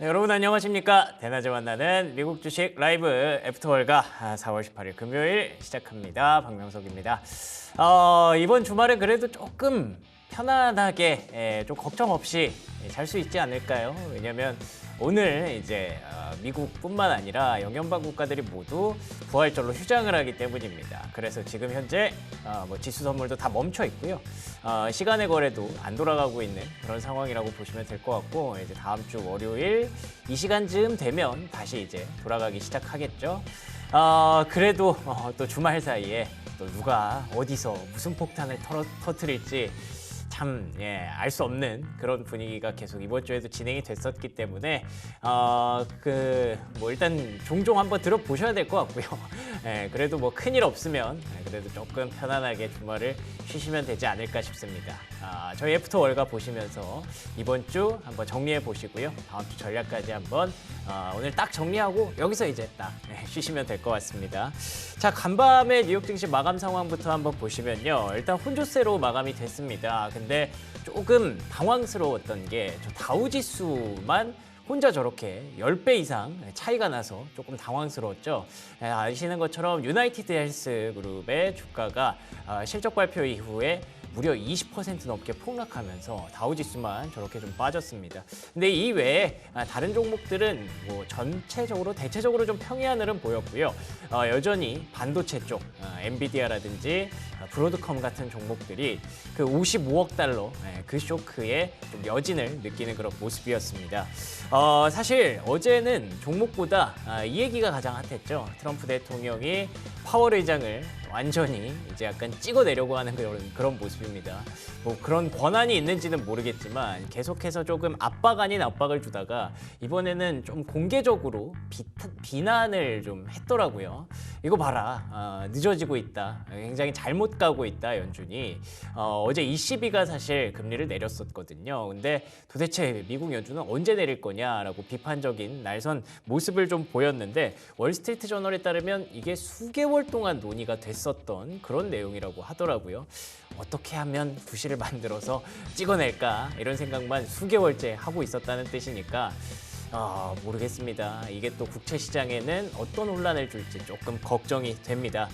네, 여러분 안녕하십니까? 대낮에 만나는 미국 주식 라이브 애프터월가 4월 18일 금요일 시작합니다. 박명석입니다. 이번 주말에 그래도 조금 편안하게 좀 걱정 없이 잘 수 있지 않을까요? 왜냐면 오늘 이제 미국뿐만 아니라 영연방 국가들이 모두 부활절로 휴장을 하기 때문입니다. 그래서 지금 현재 지수 선물도 다 멈춰 있고요. 시간의 거래도 안 돌아가고 있는 그런 상황이라고 보시면 될 것 같고, 이제 다음 주 월요일 이 시간쯤 되면 다시 이제 돌아가기 시작하겠죠. 그래도 또 주말 사이에 또 누가 어디서 무슨 폭탄을 터뜨릴지 참 알 수 없는 그런 분위기가 계속 이번 주에도 진행이 됐었기 때문에 일단 종종 한번 들어보셔야 될 것 같고요. 그래도 뭐 큰일 없으면 그래도 조금 편안하게 주말을 쉬시면 되지 않을까 싶습니다. 저희 애프터 월가 보시면서 이번 주 한번 정리해 보시고요. 다음 주 전략까지 한번 오늘 딱 정리하고 여기서 이제 딱 쉬시면 될 것 같습니다. 자, 간밤에 뉴욕 증시 마감 상황부터 한번 보시면요. 일단 혼조세로 마감이 됐습니다. 근데 조금 당황스러웠던 게 저 다우지수만 혼자 저렇게 10배 이상 차이가 나서 조금 당황스러웠죠. 아시는 것처럼 유나이티드 헬스 그룹의 주가가 실적 발표 이후에 무려 20% 넘게 폭락하면서 다우지수만 저렇게 좀 빠졌습니다. 근데 이 외에 다른 종목들은 뭐 전체적으로 대체적으로 좀 평이한 흐름 보였고요. 여전히 반도체 쪽 엔비디아라든지 브로드컴 같은 종목들이 그 55억 달러 그 쇼크에 좀 여진을 느끼는 그런 모습이었습니다. 사실 어제는 종목보다 이 얘기가 가장 핫했죠. 트럼프 대통령이 파월 의장을 완전히 이제 약간 찍어내려고 하는 그런 모습입니다. 뭐 그런 권한이 있는지는 모르겠지만 계속해서 조금 압박 아닌 압박을 주다가 이번에는 좀 공개적으로 비난을 좀 했더라고요. 이거 봐라, 늦어지고 있다, 굉장히 잘못 가고 있다, 연준이. 어제 ECB가 사실 금리를 내렸었거든요. 근데 도대체 미국 연준은 언제 내릴 거냐라고 비판적인 날선 모습을 좀 보였는데, 월스트리트 저널에 따르면 이게 수개월 동안 논의가 됐었던 그런 내용이라고 하더라고요. 어떻게 하면 부실을 만들어서 찍어낼까, 이런 생각만 수개월째 하고 있었다는 뜻이니까 모르겠습니다. 이게 또 국채 시장에는 어떤 혼란을 줄지 조금 걱정이 됩니다.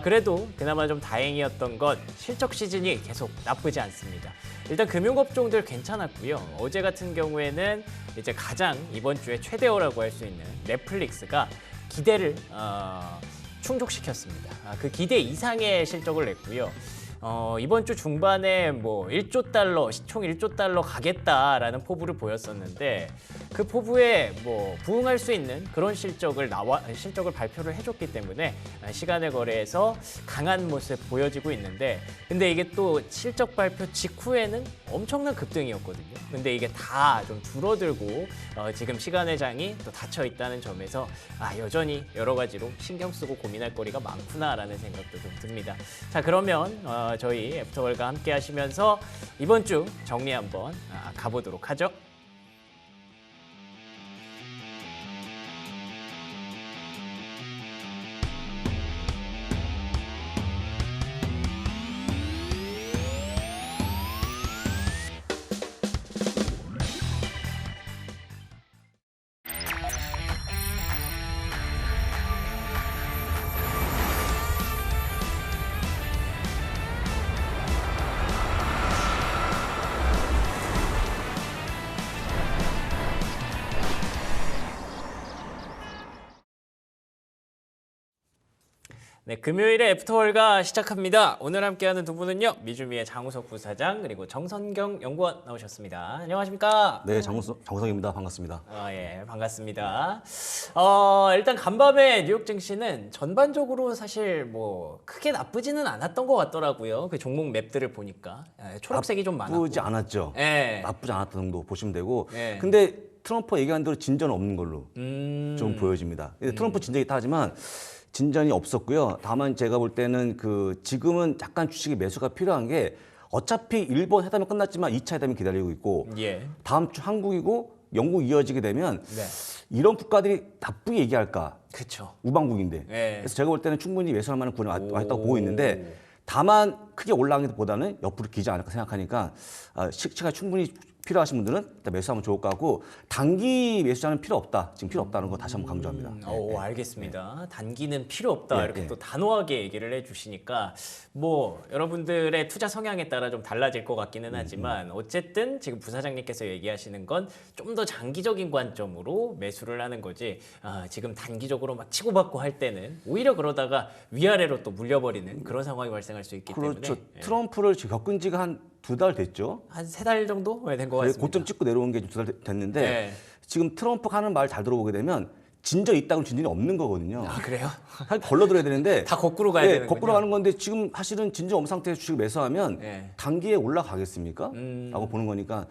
그래도 그나마 좀 다행이었던 건 실적 시즌이 계속 나쁘지 않습니다. 일단 금융업종들 괜찮았고요. 어제 같은 경우에는 이제 가장 이번 주에 최대어라고 할 수 있는 넷플릭스가 기대를 충족시켰습니다. 그 기대 이상의 실적을 냈고요. 이번 주 중반에 뭐 1조 달러, 시총 1조 달러 가겠다라는 포부를 보였었는데, 그 포부에 뭐 부응할 수 있는 그런 실적을 발표를 해줬기 때문에 시간의 거래에서 강한 모습 보여지고 있는데, 근데 이게 또 실적 발표 직후에는 엄청난 급등이었거든요. 근데 이게 다 좀 줄어들고 지금 시간의 장이 또 닫혀 있다는 점에서 여전히 여러 가지로 신경 쓰고 고민할 거리가 많구나라는 생각도 좀 듭니다. 자, 그러면 저희 애프터월과 함께 하시면서 이번 주 정리 한번 가보도록 하죠. 네, 금요일에 애프터월가 시작합니다. 오늘 함께하는 두 분은요, 미주미의 장우석 부사장 그리고 정선경 연구원 나오셨습니다. 안녕하십니까? 네, 정우성입니다. 반갑습니다. 예, 반갑습니다. 일단 간밤에 뉴욕 증시는 전반적으로 사실 뭐 크게 나쁘지는 않았던 것 같더라고요. 그 종목 맵들을 보니까 초록색이 좀 많았고. 나쁘지 않았죠. 예. 나쁘지 않았던 정도 보시면 되고. 예. 근데 트럼프 얘기한 대로 진전 없는 걸로 좀 보여집니다. 트럼프 진전이 있다 하지만 진전이 없었고요. 다만 제가 볼 때는 지금은 약간 주식의 매수가 필요한 게, 어차피 일본 회담이 끝났지만 2차 회담이 기다리고 있고, 예. 다음 주 한국이고 영국 이어지게 되면 네. 이런 국가들이 나쁘게 얘기할까? 그렇죠. 우방국인데. 예. 그래서 제가 볼 때는 충분히 매수할 만한 구간이 왔다고 보고 있는데, 다만 크게 올라가기보다는 옆으로 기지 않을까 생각하니까 시간이 충분히 필요하신 분들은 일단 매수하면 좋을 것 같고 단기 매수자는 필요 없다. 지금 필요 없다는 거 다시 한번 강조합니다. 오, 알겠습니다. 단기는 필요 없다. 예, 이렇게 예. 또 단호하게 얘기를 해주시니까 뭐 여러분들의 투자 성향에 따라 좀 달라질 것 같기는 하지만 어쨌든 지금 부사장님께서 얘기하시는 건 좀 더 장기적인 관점으로 매수를 하는 거지. 지금 단기적으로 막 치고받고 할 때는 오히려 그러다가 위아래로 또 물려버리는 그런 상황이 발생할 수 있기 그렇죠. 때문에 트럼프를 지금 겪은 지가 한 2달 됐죠. 한 3달 정도 된 것 같습니다. 고점 찍고 내려온 게 2달 됐는데 네. 지금 트럼프가 하는 말 잘 들어보게 되면 진전 있다고 진전이 없는 거거든요. 아 그래요? 사실 걸러들어야 되는데 다 거꾸로 가야 예, 되는군요. 거꾸로 가는 건데 지금 사실은 진전 없는 상태에서 주식 매수하면 네. 단기에 올라가겠습니까? 라고 보는 거니까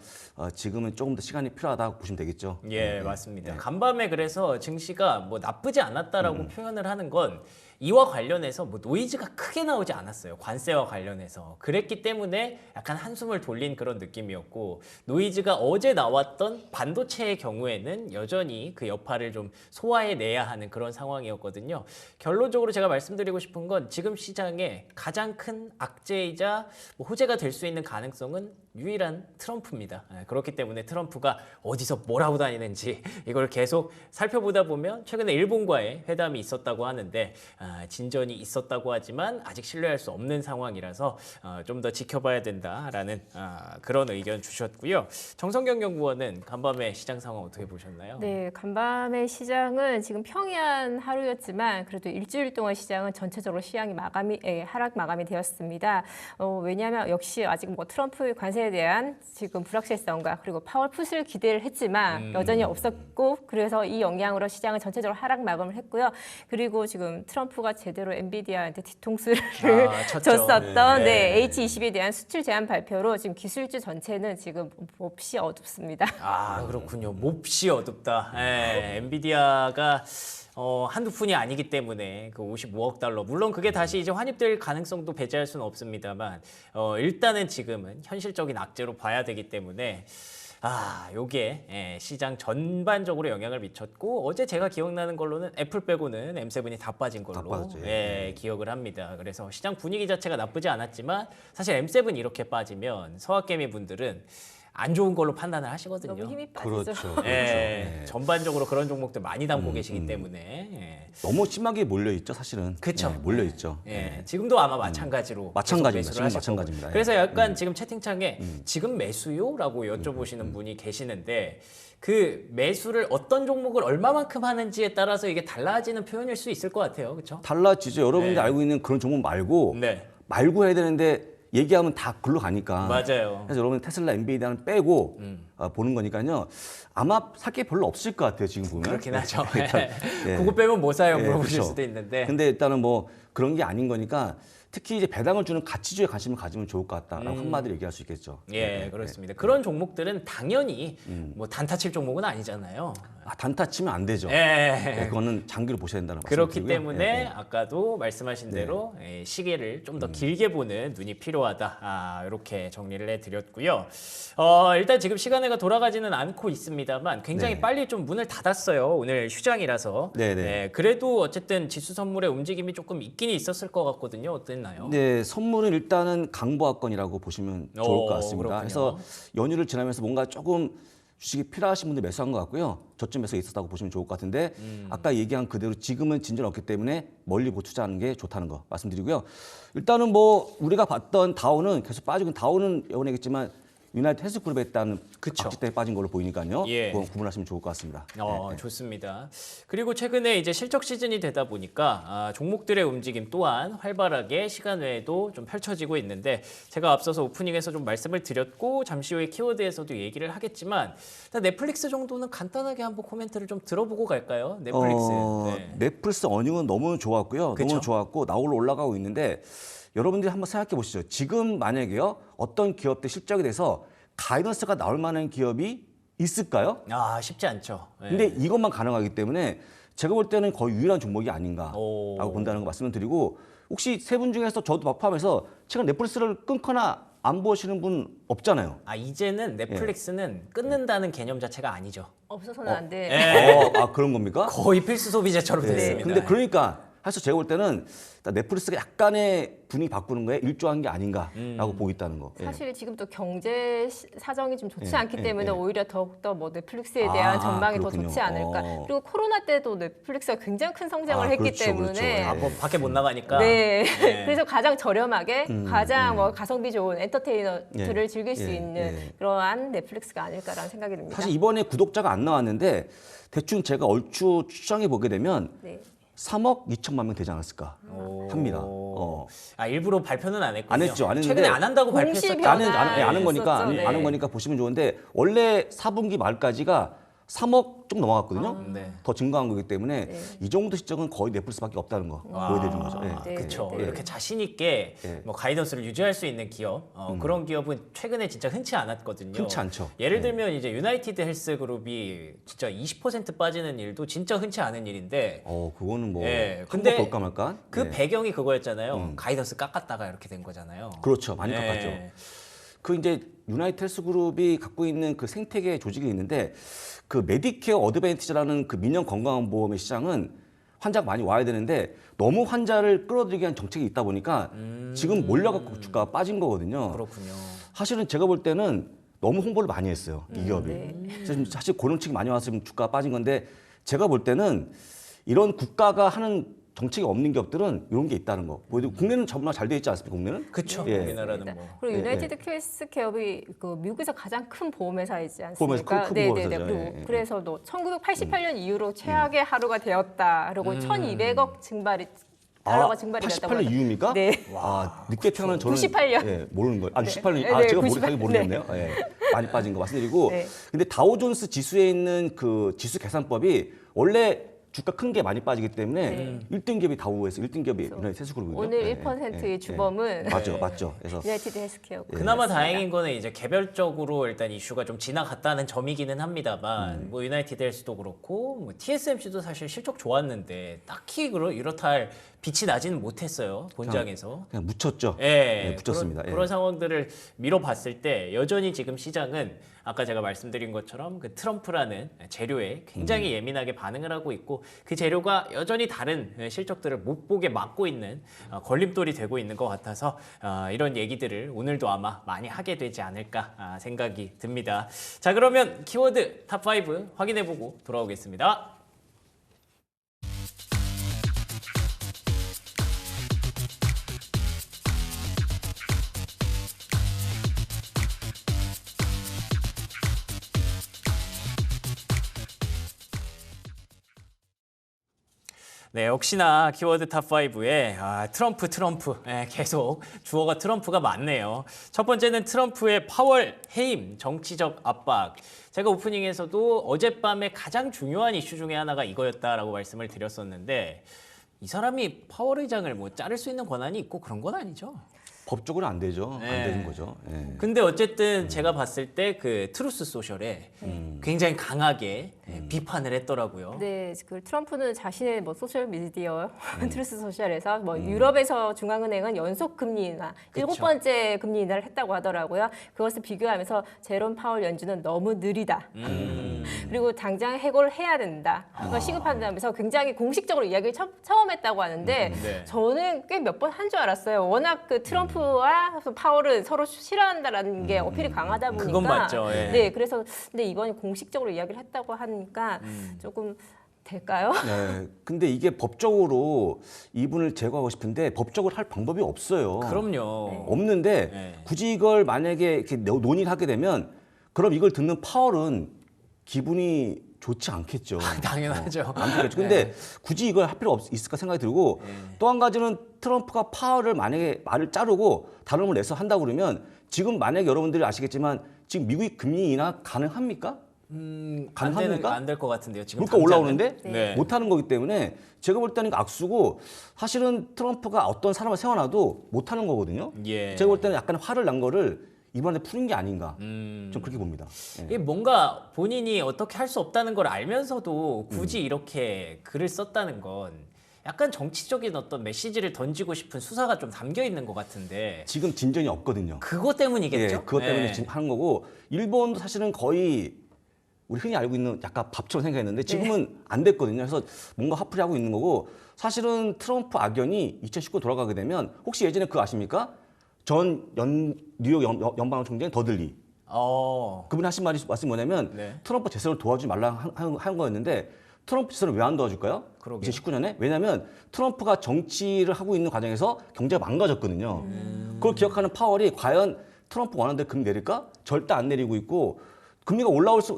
지금은 조금 더 시간이 필요하다고 보시면 되겠죠. 예, 맞습니다. 간밤에 그래서 증시가 뭐 나쁘지 않았다라고 표현을 하는 건 이와 관련해서 뭐 노이즈가 크게 나오지 않았어요. 관세와 관련해서. 그랬기 때문에 약간 한숨을 돌린 그런 느낌이었고 노이즈가 어제 나왔던 반도체의 경우에는 여전히 그 여파를 좀 소화해내야 하는 그런 상황이었거든요. 결론적으로 제가 말씀드리고 싶은 건 지금 시장에 가장 큰 악재이자 뭐 호재가 될 수 있는 가능성은 유일한 트럼프입니다. 그렇기 때문에 트럼프가 어디서 뭘 하고 다니는지 이걸 계속 살펴보다 보면 최근에 일본과의 회담이 있었다고 하는데 진전이 있었다고 하지만 아직 신뢰할 수 없는 상황이라서 좀 더 지켜봐야 된다라는 그런 의견 주셨고요. 정성경 연구원은 간밤에 시장 상황 어떻게 보셨나요? 네, 간밤의 시장은 지금 평이한 하루였지만 그래도 일주일 동안 시장은 전체적으로 시장이 하락 마감이 되었습니다. 왜냐하면 역시 아직 뭐 트럼프의 관세에 대한 지금 불확실성과 그리고 파월 풋을 기대를 했지만 여전히 없었고 그래서 이 영향으로 시장은 전체적으로 하락 마감을 했고요. 그리고 지금 트럼프가 제대로 엔비디아한테 뒤통수를 쳤죠. 줬었던 네. H20에 대한 수출 제한 발표로 지금 기술주 전체는 지금 몹시 어둡습니다. 그렇군요. 몹시 어둡다. 엔비디아가 한두 푼이 아니기 때문에 그 55억 달러. 물론 그게 다시 이제 환입될 가능성도 배제할 수는 없습니다만 일단은 지금은 현실적인 악재로 봐야 되기 때문에 요게 시장 전반적으로 영향을 미쳤고 어제 제가 기억나는 걸로는 애플 빼고는 M7이 다 빠진 걸로 다 빠졌죠. 기억을 합니다. 그래서 시장 분위기 자체가 나쁘지 않았지만 사실 M7 이렇게 빠지면 서학개미 분들은 안 좋은 걸로 판단을 하시거든요. 너무 힘이 빠지죠. 그렇죠. 예, 전반적으로 그런 종목들 많이 담고 계시기 때문에 너무 심하게 몰려 있죠, 사실은. 그쵸. 몰려 있죠. 지금도 아마 마찬가지로 마찬가지입니다. 계속 매수를 지금 하실 마찬가지입니다. 거고. 그래서 약간 지금 채팅창에 지금 매수요라고 여쭤보시는 분이 계시는데 그 매수를 어떤 종목을 얼마만큼 하는지에 따라서 이게 달라지는 표현일 수 있을 것 같아요, 그렇죠? 달라지죠. 여러분들이 네. 알고 있는 그런 종목 말고 네, 말고 해야 되는데 얘기하면 다 글로 가니까. 맞아요. 그래서 여러분 테슬라, 엔비디아는 빼고 보는 거니까요. 아마 살 게 별로 없을 것 같아요. 지금 보면. 그렇긴 하죠. 예. 그거 빼면 뭐 사요? 예, 물어보실 그렇죠. 수도 있는데. 근데 일단은 뭐 그런 게 아닌 거니까 특히 이제 배당을 주는 가치주에 관심을 가지면 좋을 것 같다라고 한마디로 얘기할 수 있겠죠. 예, 그렇습니다. 그런 종목들은 당연히 뭐 단타 칠 종목은 아니잖아요. 단타 치면 안 되죠. 예. 그거는 장기로 보셔야 된다는 그렇기 말씀드리고요. 때문에 예, 예. 아까도 말씀하신 대로 시계를 좀 더 길게 보는 눈이 필요하다. 이렇게 정리를 해드렸고요. 일단 지금 시간회가 돌아가지는 않고 있습니다만 굉장히 네. 빨리 좀 문을 닫았어요. 오늘 휴장이라서. 네네. 예, 그래도 어쨌든 지수 선물의 움직임이 조금 있긴 있었을 것 같거든요. 어땠나요? 네, 선물은 일단은 강보합권이라고 보시면 좋을 것 같습니다. 그렇군요. 그래서 연휴를 지나면서 뭔가 조금 주식이 필요하신 분들 매수한 것 같고요. 저점에서 있었다고 보시면 좋을 것 같은데 아까 얘기한 그대로 지금은 진전 없기 때문에 멀리 못 투자하는 게 좋다는 거 말씀드리고요. 일단은 뭐 우리가 봤던 다우는 계속 빠지고 다우는 영원하겠지만 유나이티드 헬스그룹에 따른 그쵸. 악재 때문에 빠진 걸로 보이니까요. 예. 그건 구분하시면 좋을 것 같습니다. 좋습니다. 그리고 최근에 이제 실적 시즌이 되다 보니까 종목들의 움직임 또한 활발하게 시간 외에도 좀 펼쳐지고 있는데 제가 앞서서 오프닝에서 좀 말씀을 드렸고 잠시 후에 키워드에서도 얘기를 하겠지만 일단 넷플릭스 정도는 간단하게 한번 코멘트를 좀 들어보고 갈까요? 넷플릭스. 네. 넷플릭스 어닝은 너무 좋았고요. 그쵸? 너무 좋았고 나홀로 올라가고 있는데 여러분들이 한번 생각해 보시죠. 지금 만약에요. 어떤 기업들 실적에 대해서 가이던스가 나올 만한 기업이 있을까요? 쉽지 않죠. 네. 근데 이것만 가능하기 때문에 제가 볼 때는 거의 유일한 종목이 아닌가라고 본다는 거 말씀을 드리고 혹시 세 분 중에서 저도 포함해서 최근 넷플릭스를 끊거나 안 보시는 분 없잖아요. 이제는 넷플릭스는 끊는다는 개념 자체가 아니죠. 없어서는 안 돼. 예. 그런 겁니까? 거의 필수 소비재처럼 네. 됐습니다. 근데 그러니까 사실 제가 볼 때는 넷플릭스가 약간의 분위기 바꾸는 거에 일조한 게 아닌가라고 보고 있다는 거. 예. 사실 지금 또 경제 사정이 좀 좋지 예, 않기 예, 때문에 예. 오히려 더욱더 뭐 넷플릭스에 대한 아, 전망이 그렇군요. 더 좋지 않을까. 어. 그리고 코로나 때도 넷플릭스가 굉장히 큰 성장을 아, 했기 그렇죠, 때문에 그렇죠. 예. 뭐 밖에 못 나가니까. 네. 네. 그래서 가장 저렴하게 가장 뭐 가성비 좋은 엔터테이너들을 즐길 수 예, 있는 예. 그러한 넷플릭스가 아닐까라는 생각이 듭니다. 사실 이번에 구독자가 안 나왔는데 대충 제가 얼추 추정해 보게 되면 네. 3억 2천만 명 되지 않았을까 합니다. 아 일부러 발표는 안 했군요. 안 했죠. 안 했는데 최근에 안 한다고 공시 발표했었죠. 변화. 아는 거니까 있었죠. 네. 아는 거니까 보시면 좋은데 원래 4분기 말까지가 3억 좀 넘어갔거든요. 네. 더 증가한 거기 때문에 네. 이 정도 시점은 거의 넷플릭스밖에 없다는 거 보여드리는 거죠. 예. 네. 그렇죠. 네. 이렇게 자신 있게 예. 뭐 가이던스를 유지할 수 있는 기업 그런 기업은 최근에 진짜 흔치 않았거든요. 흔치 않죠. 예를 들면 이제 유나이티드 헬스그룹이 진짜 20% 빠지는 일도 진짜 흔치 않은 일인데 그거는 뭐 예, 한번 근데 볼까 말까. 그 예. 배경이 그거였잖아요. 가이던스 깎았다가 이렇게 된 거잖아요. 그렇죠. 많이 예. 깎았죠. 그 이제 유나이트 헬스그룹이 갖고 있는 그 생태계 조직이 있는데 그 메디케어 어드밴티지라는 그 민영 건강보험의 시장은 환자가 많이 와야 되는데 너무 환자를 끌어들이기 위한 정책이 있다 보니까 지금 몰려갖고 주가가 빠진 거거든요. 그렇군요. 사실은 제가 볼 때는 너무 홍보를 많이 했어요. 이 기업이. 네. 그래서 사실 그런 측이 많이 왔으면 주가가 빠진 건데 제가 볼 때는 이런 국가가 하는 정책이 없는 기업들은 이런 게 있다는 거. 국내는 정말 잘 돼 있지 않습니까? 국내는? 그렇죠. 예. 우리나라는 뭐. 그리고 예, 유나이티드 헬스 기업이 그 미국에서 가장 큰 보험회사이지 보험회사, 않습니까? 큰 네네네. 보험회사죠. 그리고 예, 예. 그래서도 1988년 이후로 최악의 하루가 되었다. 그리고 1,200억 증발이 달러가 증발이 됐다고 88년 이후입니까? 네. 와, 늦게 태어난 저는 98년. 예, 모르는 거예요. 아, 68년. 네, 아, 네, 제가 98, 모르겠네요. 예, 많이 빠진 거 말씀드리고. 네. 근데 다우존스 지수에 있는 그 지수 계산법이 원래 주가 큰 게 많이 빠지기 때문에 1등 기업이 다우에서 1등 기업이 유나이티드 헬스그룹이거든요. 오늘 예, 1%의 예, 주범은 맞죠, 맞죠. 그래서 유나이티드 헬스케어. 그나마 다행인 거는 이제 개별적으로 일단 이슈가 좀 지나갔다는 점이기는 합니다만 뭐 유나이티드 헬스도 그렇고 뭐 TSMC도 사실 실적 좋았는데 딱히 이렇다 할 빛이 나지는 못했어요 본장에서. 그냥 묻혔죠. 예, 네, 묻혔습니다. 그런 상황들을 미뤄봤을 때 여전히 지금 시장은 아까 제가 말씀드린 것처럼 그 트럼프라는 재료에 굉장히 예민하게 반응을 하고 있고 그 재료가 여전히 다른 실적들을 못 보게 막고 있는 걸림돌이 되고 있는 것 같아서 이런 얘기들을 오늘도 아마 많이 하게 되지 않을까 생각이 듭니다. 자, 그러면 키워드 탑5 확인해보고 돌아오겠습니다. 네, 역시나 키워드 탑5에 트럼프 계속 주어가 트럼프가 많네요. 첫 번째는 트럼프의 파월 해임, 정치적 압박. 제가 오프닝에서도 어젯밤에 가장 중요한 이슈 중에 하나가 이거였다라고 말씀을 드렸었는데 이 사람이 파월 의장을 뭐 자를 수 있는 권한이 있고 그런 건 아니죠. 법적으로 안 되죠. 네. 안 되는 거죠. 예. 근데 어쨌든 제가 봤을 때 그 트루스 소셜에 굉장히 강하게 비판을 했더라고요. 네, 그 트럼프는 자신의 뭐 소셜 미디어 트루스 소셜에서 뭐 유럽에서 중앙은행은 연속 금리 인하, 일곱 그쵸. 번째 금리 인하를 했다고 하더라고요. 그것을 비교하면서 제롬 파월 연준은 너무 느리다. 그리고 당장 해고를 해야 된다. 그거 시급하다면서 굉장히 공식적으로 이야기를 처음 했다고 하는데 네. 저는 꽤 몇 번 한 줄 알았어요. 워낙 그 트럼프와 파월은 서로 싫어한다라는 게 어필이 강하다 보니까. 그건 맞죠, 예. 네, 그래서 근데 이번에 공식적으로 이야기를 했다고 하니까 조금 될까요? 네. 근데 이게 법적으로 이분을 제거하고 싶은데 법적으로 할 방법이 없어요. 그럼요. 없는데 네. 굳이 이걸 만약에 이렇게 논의를 하게 되면 그럼 이걸 듣는 파월은 기분이 좋지 않겠죠. 당연하죠. 안 그렇죠. 근데 굳이 이걸 할 필요 있을까 생각이 들고 또 한 가지는 트럼프가 파월을 만약에 말을 자르고 다른 걸 내서 한다고 그러면 지금 만약에 여러분들이 아시겠지만 지금 미국이 금리 인하 가능합니까? 가능합니까? 안 될 것 같은데요. 지금 물가 당장은. 올라오는데 네. 못하는 거기 때문에 제가 볼 때는 이거 악수고 사실은 트럼프가 어떤 사람을 세워놔도 못하는 거거든요. 예. 제가 볼 때는 약간 화를 난 거를 이번에 푸는 게 아닌가 좀 그렇게 봅니다. 예. 이게 뭔가 본인이 어떻게 할 수 없다는 걸 알면서도 굳이 이렇게 글을 썼다는 건 약간 정치적인 어떤 메시지를 던지고 싶은 수사가 좀 담겨 있는 것 같은데 지금 진전이 없거든요. 그것 때문이겠죠? 예, 그것 때문에 네. 지금 하는 거고 일본도 사실은 거의 우리 흔히 알고 있는 약간 밥처럼 생각했는데 지금은 안 됐거든요. 그래서 뭔가 화풀이 하고 있는 거고 사실은 트럼프 악연이 2019 돌아가게 되면 혹시 예전에 그거 아십니까? 뉴욕 연방의 총장인 더들리 그분이 하신 말씀이 뭐냐면 네. 트럼프 재선을 도와주지 말라 한 거였는데 트럼프 재선을 왜 안 도와줄까요? 그러게요. 2019년에? 왜냐하면 트럼프가 정치를 하고 있는 과정에서 경제가 망가졌거든요. 그걸 기억하는 파월이 과연 트럼프 원하는 대로 금리 내릴까? 절대 안 내리고 있고 금리가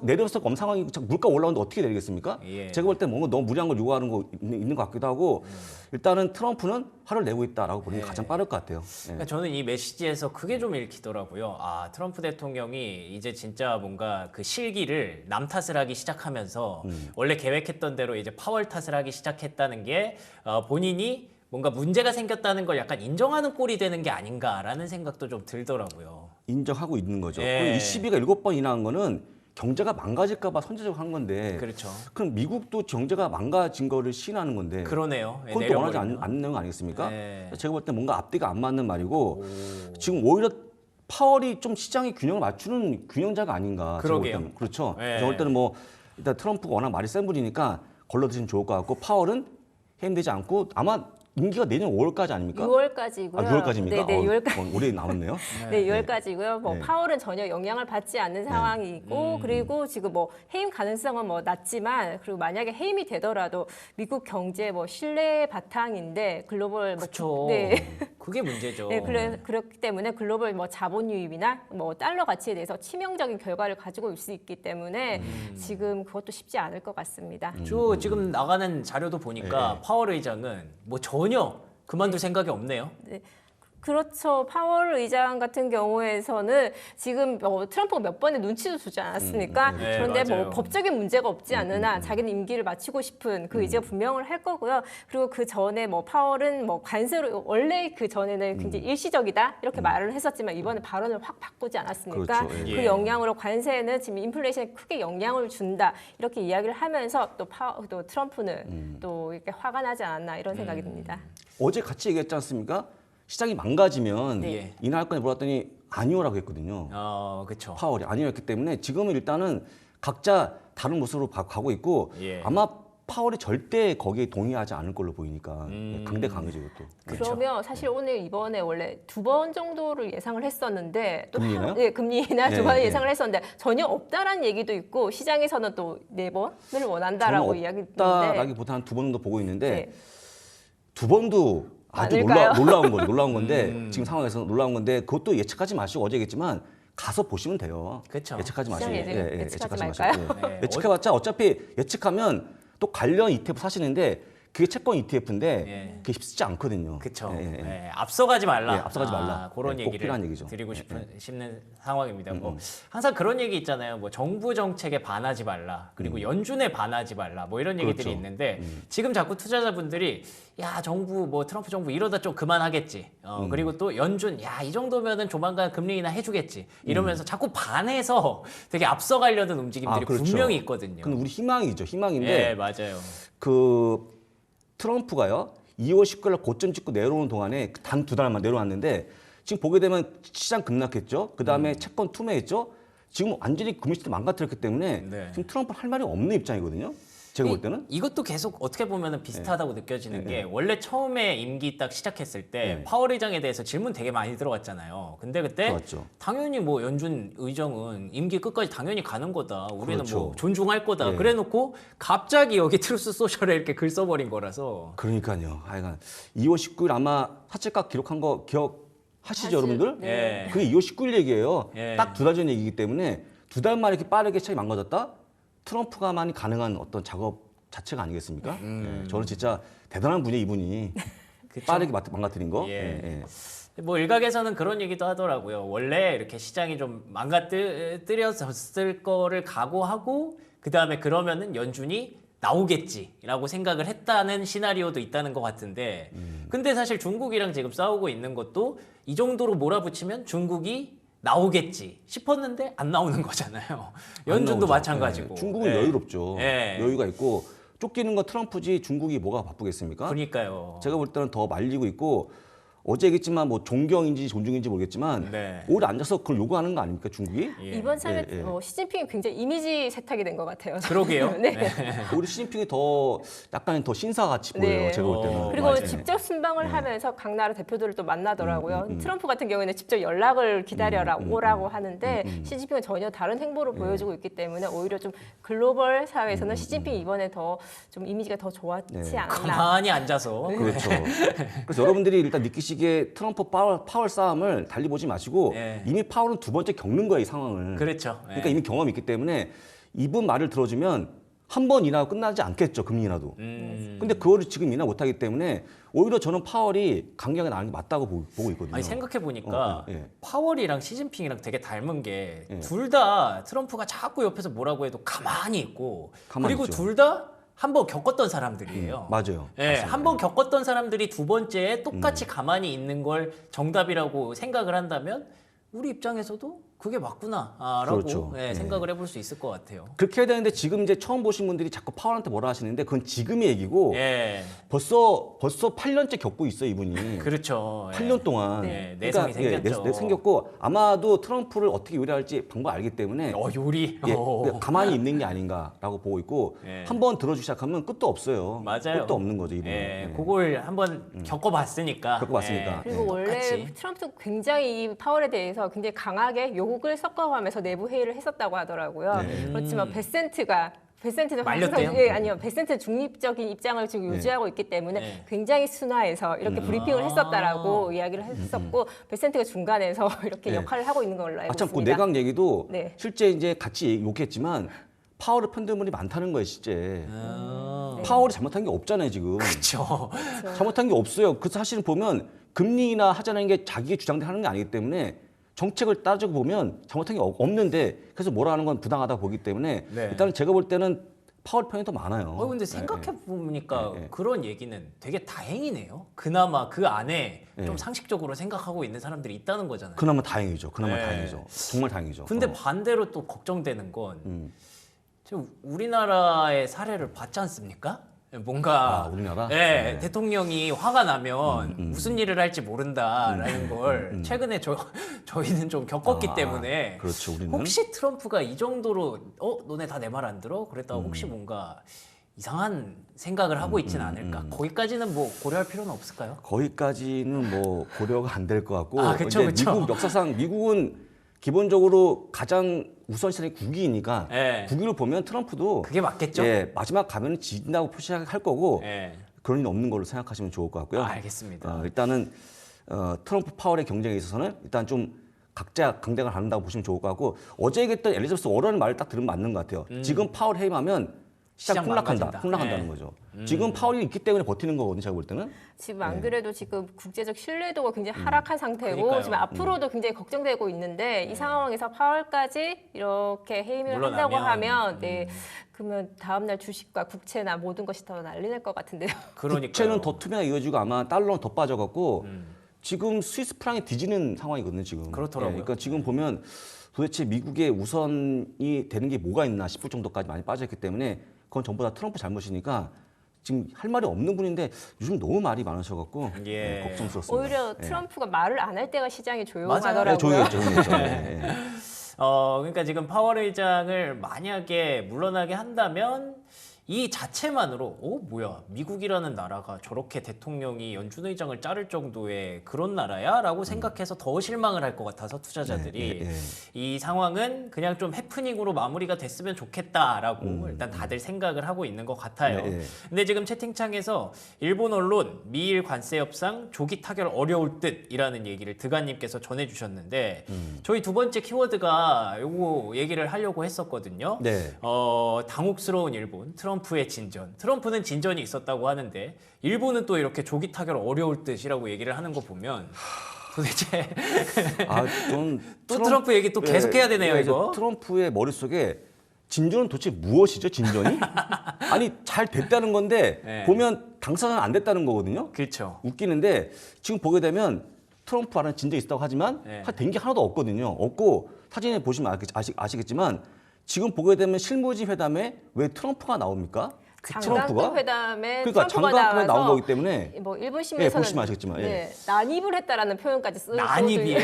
내려올 수 없는 상황이고 물가 올라오는데 어떻게 내리겠습니까? 예. 제가 볼 때 뭔가 너무 무리한 걸 요구하는 거 있는 것 같기도 하고 일단은 트럼프는 화를 내고 있다라고 보는 게 가장 빠를 것 같아요. 예. 그러니까 저는 이 메시지에서 그게 좀 읽히더라고요. 아, 트럼프 대통령이 이제 진짜 뭔가 그 실기를 남 탓을 하기 시작하면서 원래 계획했던 대로 이제 파월 탓을 하기 시작했다는 게 본인이 뭔가 문제가 생겼다는 걸 약간 인정하는 꼴이 되는 게 아닌가라는 생각도 좀 들더라고요. 인정하고 있는 거죠. 예. 그리고 이 시비가 7번이나 한 거는 경제가 망가질까 봐 선제적으로 한 건데 그렇죠. 그럼 미국도 경제가 망가진 거를 시인하는 건데 그러네요. 예, 그건 또 원하지 내려버리면. 않는 내용 아니겠습니까? 네. 제가 볼 때 뭔가 앞뒤가 안 맞는 말이고 지금 오히려 파월이 좀 시장의 균형을 맞추는 균형자가 아닌가. 제가 볼 그러게요. 때는. 그렇죠. 네. 제가 볼 때는 뭐 일단 트럼프가 워낙 말이 센 분이니까 걸러드시면 좋을 것 같고 파월은 해임되지 않고 아마 임기가 내년 5월까지 아닙니까? 6월까지고요. 아, 6월까지입니까? 네, 6월까지. 올해 남았네요. 네, 6월까지고요. 뭐 네. 파월은 전혀 영향을 받지 않는 상황이고 그리고 지금 뭐 해임 가능성은 뭐 낮지만 그리고 만약에 해임이 되더라도 미국 경제 뭐 신뢰 바탕인데 글로벌 뭐 그렇죠. 네. 그게 문제죠. 네, 그렇기 때문에 글로벌 뭐 자본 유입이나 뭐 달러 가치에 대해서 치명적인 결과를 가지고 올 수 있기 때문에 지금 그것도 쉽지 않을 것 같습니다. 저 지금 나가는 자료도 보니까 파월 의장은 뭐 전혀 그만둘 생각이 없네요. 그렇죠. 파월 의장 같은 경우에서는 지금 트럼프가 몇 번의 눈치도 주지 않았습니까? 네, 그런데 맞아요. 뭐 법적인 문제가 없지 않으나 자기는 임기를 마치고 싶은 그 의지가 분명을 할 거고요. 그리고 그 전에 뭐 파월은 뭐 관세로 원래 그 전에는 굉장히 일시적이다 이렇게 말을 했었지만 이번에 발언을 확 바꾸지 않았습니까? 그렇죠. 예. 그 영향으로 관세는 지금 인플레이션에 크게 영향을 준다 이렇게 이야기를 하면서 또 트럼프는 또 이렇게 화가 나지 않았나 이런 생각이 듭니다. 어제 같이 얘기했지 않습니까? 시장이 망가지면 네. 인하할 거냐 물었더니 아니오라고 했거든요. 그렇죠. 파월이 아니었기 때문에 지금은 일단은 각자 다른 모습으로 가고 있고 예. 아마 파월이 절대 거기에 동의하지 않을 걸로 보이니까 강대 강해져 이것도. 그러면 사실 오늘 이번에 원래 2번 정도를 예상을 했었는데 또 금리나요? 네, 금리 인하 예, 2번 예. 예상을 했었는데 전혀 없다라는 얘기도 있고 시장에서는 또 4번을 원한다라고 이야기도 있는데 없다라기보다는 2번 정도 보고 있는데 네. 2번도 아주 많을까요? 놀라운 건데 지금 상황에서 놀라운 건데 그것도 예측하지 마시고 어제 얘기했지만 가서 보시면 돼요. 그쵸. 예측하지 마시고. 시장 예측하지 마시고. 말까요? 네. 예측해봤자 어차피 예측하면 또 관련 ETF 사시는데 그게 채권 ETF인데 예. 그게 쉽지 않거든요. 그렇죠. 예, 예. 앞서가지 말라. 예, 앞서가지 말라. 그런 꼭 얘기를 필요한 얘기죠. 드리고 싶는 상황입니다. 뭐 항상 그런 얘기 있잖아요. 뭐 정부 정책에 반하지 말라. 그리고 연준에 반하지 말라. 뭐 이런 얘기들이 그렇죠. 있는데 지금 자꾸 투자자분들이 야 정부 뭐 트럼프 정부 이러다 좀 그만하겠지. 그리고 또 연준 야 이 정도면은 조만간 금리 인하 해주겠지. 이러면서 자꾸 반해서 되게 앞서가려는 움직임들이 그렇죠. 분명히 있거든요. 그건 우리 희망이죠. 희망인데 예, 맞아요. 그 트럼프가요 2월 19일 날 고점 찍고 내려오는 동안에 단 2달만 내려왔는데 지금 보게 되면 시장 급락했죠. 그 다음에 채권 투매했죠. 지금 완전히 금리 시스템 망가뜨렸기 때문에 네. 지금 트럼프 할 말이 없는 입장이거든요. 제가 볼 때는. 이것도 계속 어떻게 보면 비슷하다고 느껴지는 게 원래 처음에 임기 딱 시작했을 때 네. 파월 의장에 대해서 질문 되게 많이 들어왔잖아요. 근데 그때 들어왔죠. 당연히 뭐 연준 의장은 임기 끝까지 당연히 가는 거다. 우리는 그렇죠. 뭐 존중할 거다. 네. 그래놓고 갑자기 여기 트루스 소셜에 이렇게 글 써버린 거라서 그러니까요. 하여간 2월 19일 아마 사채값 기록한 거 기억하시죠, 여러분들? 네. 그게 2월 19일 얘기예요. 예. 딱 2달 전 얘기이기 때문에 2달 만에 이렇게 빠르게 시장이 망가졌다? 트럼프가만이 가능한 어떤 작업 자체가 아니겠습니까? 예, 저는 진짜 대단한 분이에요, 이분이. 그쵸? 빠르게 망가뜨린 거. 예. 예, 예. 뭐 일각에서는 그런 얘기도 하더라고요. 원래 이렇게 시장이 좀 망가뜨려졌을 거를 각오하고 그 다음에 그러면은 연준이 나오겠지라고 생각을 했다는 시나리오도 있다는 것 같은데 근데 사실 중국이랑 지금 싸우고 있는 것도 이 정도로 몰아붙이면 중국이 나오겠지 싶었는데 안 나오는 거잖아요. 연준도 나오죠. 마찬가지고. 예, 중국은 예. 여유롭죠. 예. 여유가 있고 쫓기는 건 트럼프지 중국이 뭐가 바쁘겠습니까? 그러니까요. 제가 볼 때는 더 말리고 있고 어제 얘기했지만 뭐 존경인지 존중인지 모르겠지만 네. 오히려 앉아서 그걸 요구하는 거 아닙니까 중국이? 예. 이번 참에 예, 예. 시진핑이 굉장히 이미지 세탁이 된 것 같아요. 그러게요. 네. 오히려 시진핑이 더 약간 더 신사같이 보여요. 네. 제가 볼 때는. 그리고 맞아요. 직접 순방을 하면서 각 나라 대표들을 또 만나더라고요. 트럼프 같은 경우에는 직접 연락을 기다려라 오라고 하는데 시진핑은 전혀 다른 행보를 보여주고 있기 때문에 오히려 좀 글로벌 사회에서는 시진핑이 이번에 더 좀 이미지가 더 좋았지 네. 않았나. 가만히 앉아서 그렇죠. 그래서 여러분들이 일단 느끼시기에 트럼프 파월 싸움을 달리 보지 마시고 네. 이미 파월은 두 번째 겪는 거예요, 이 상황을. 그렇죠. 그러니까 예. 이미 경험이 있기 때문에 이분 말을 들어주면 한 번 인하고 끝나지 않겠죠, 금리 인하도. 근데 그거를 지금 인하 못하기 때문에 오히려 저는 파월이 강경하게 나가는 게 맞다고 보고 있거든요. 아니 생각해 보니까 예. 파월이랑 시진핑이랑 되게 닮은 게 예. 둘 다 트럼프가 자꾸 옆에서 뭐라고 해도 가만히 있고 가만히 그리고 있죠. 둘 다 한 번 겪었던 사람들이에요. 맞아요. 예, 맞습니다. 한 번 겪었던 사람들이 두 번째에 똑같이 가만히 있는 걸 정답이라고 생각을 한다면 우리 입장에서도 그게 맞구나라고 그렇죠. 예, 예. 생각을 해볼 수 있을 것 같아요. 그렇게 해야 되는데 지금 이제 처음 보신 분들이 자꾸 파월한테 뭐라 하시는데 그건 지금의 얘기고 예, 벌써 8년째 겪고 있어 이분이. 그렇죠. 예. 8년 동안. 네, 내성이 생겼죠. 생겼고 아마도 트럼프를 어떻게 요리할지 방법 알기 때문에 요리. 예, 오. 가만히 있는 게 아닌가라고 보고 있고 예. 한 번 들어주기 시작하면 끝도 없어요. 맞아요. 끝도 없는 거죠 이분은. 예, 예. 그걸 한번 겪어봤으니까. 겪어봤으니까. 예, 그리고 원래 똑같이. 트럼프도 굉장히 이 파월에 대해서 굉장히 강하게 욕을 섞어가면서 내부 회의를 했었다고 하더라고요. 네. 그렇지만 베센트도 말렸대요? 항상- 예, 아니요. 베센트 중립적인 입장을 지금 유지하고 있기 때문에 네. 굉장히 순화해서 이렇게 브리핑을 했었다라고 이야기를 했었고 베센트가 중간에서 이렇게 네. 역할을 하고 있는 걸로 알고 아참 그 있습니다. 내각 얘기도 네. 실제 이제 같이 욕했지만 파월의 편들물이 많다는 거예요 실제. 아, 파월이 잘못한 게 없잖아요 지금. 그렇죠. 잘못한 게 없어요. 그 사실은 보면 금리 인하 하자는 게 자기의 주장대로 하는 게 아니기 때문에 정책을 따지고 보면 잘못한 게 없는데 그래서 뭐라 하는 건 부당하다고 보기 때문에 네. 일단은 제가 볼 때는 파월 편이 더 많아요. 근데 생각해 보니까 예, 예. 그런 얘기는 되게 다행이네요. 그나마 그 안에 예. 좀 상식적으로 생각하고 있는 사람들이 있다는 거잖아요. 그나마 다행이죠. 그나마 네. 다행이죠. 정말 다행이죠. 근데 어. 반대로 또 걱정되는 건 음. 지금 우리나라의 사례를 봤지 않습니까? 뭔가 아, 우리나라? 예, 네. 대통령이 화가 나면 무슨 일을 할지 모른다라는 걸 최근에 저희는 좀 겪었기 아, 때문에 그렇죠. 우리는 혹시 트럼프가 이 정도로 너네 다 내 말 안 들어? 그랬다가 혹시 뭔가 이상한 생각을 하고 있지는 않을까? 거기까지는 뭐 고려할 필요는 없을까요? 거기까지는 뭐 고려가 안 될 것 같고 아, 그쵸, 이제 그쵸. 미국 역사상 미국은 기본적으로 가장 우선시되는 국위이니까 예. 국위를 보면 트럼프도 그게 맞겠죠? 예, 마지막 가면 진다고 표시할 거고 예. 그런 일 없는 걸로 생각하시면 좋을 것 같고요. 알겠습니다. 일단은 트럼프 파월의 경쟁에 있어서는 일단 좀 각자 강대강을 한다고 보시면 좋을 것 같고 어제 얘기했던 엘리자베스 워런 말을 딱 들으면 맞는 것 같아요. 지금 파월 해임하면 시장 시장 폭락한다. 망가진다. 폭락한다는 네. 거죠. 지금 파월이 있기 때문에 버티는 거거든요. 제가 볼 때는. 지금 안 그래도 지금 국제적 신뢰도가 굉장히 하락한 상태고 그러니까요. 지금 앞으로도 굉장히 걱정되고 있는데 이 상황에서 파월까지 이렇게 해임을 물러나면, 한다고 하면 네 그러면 다음 날 주식과 국채나 모든 것이 더 난리 날 것 같은데요. 그러니까 국채는 더 투명하게 이어지고 아마 달러는 더 빠져갖고 지금 스위스 프랑이 뒤지는 상황이거든요. 지금. 그렇더라고요. 그러니까 지금 보면 도대체 미국의 우선이 되는 게 뭐가 있나 싶을 정도까지 많이 빠졌기 때문에 그건 전부 다 트럼프 잘못이니까 지금 할 말이 없는 분인데 요즘 너무 말이 많으셔갖고 예. 걱정스럽습니다. 오히려 예. 트럼프가 말을 안 할 때가 시장이 네, 조용하더라고요. 조용했죠. 예. 그러니까 지금 파월 의장을 만약에 물러나게 한다면 이 자체만으로 뭐야 미국이라는 나라가 저렇게 대통령이 연준 의장을 자를 정도의 그런 나라야라고 생각해서 더 실망을 할 것 같아서 투자자들이 예, 예. 이 상황은 그냥 좀 해프닝으로 마무리가 됐으면 좋겠다라고 일단 다들 생각을 하고 있는 것 같아요. 예, 예. 근데 지금 채팅창에서 일본 언론 미일 관세 협상 조기 타결 어려울 듯이라는 얘기를 드가님께서 전해주셨는데 저희 두 번째 키워드가 요거 얘기를 하려고 했었거든요. 네. 당혹스러운 일본, 트럼프의 진전. 트럼프는 진전이 있었다고 하는데 일본은 또 이렇게 조기 타결 어려울 듯이라고 얘기를 하는 거 보면 도대체 전 트럼프 얘기 또 계속 해야 되네요, 이거. 트럼프의 머릿속에 진전은 도대체 무엇이죠? 진전이? 아니 잘 됐다는 건데 네. 보면 당사자는 안 됐다는 거거든요. 그렇죠. 웃기는데 지금 보게 되면 트럼프 안에 진전이 있다고 하지만 네. 된 게 하나도 없거든요. 없고 사진에 보시면 아시겠지만 지금 보게 되면 실무지 회담에 왜 트럼프가 나옵니까? 장관급 회담에 그러니까 트럼프가 장관급에 나온 나와서 거기 때문에 뭐 일본 예, 신문에서는 보시면 아시겠지만 예. 네, 난입을 했다라는 표현까지 쓰고 난입이에요?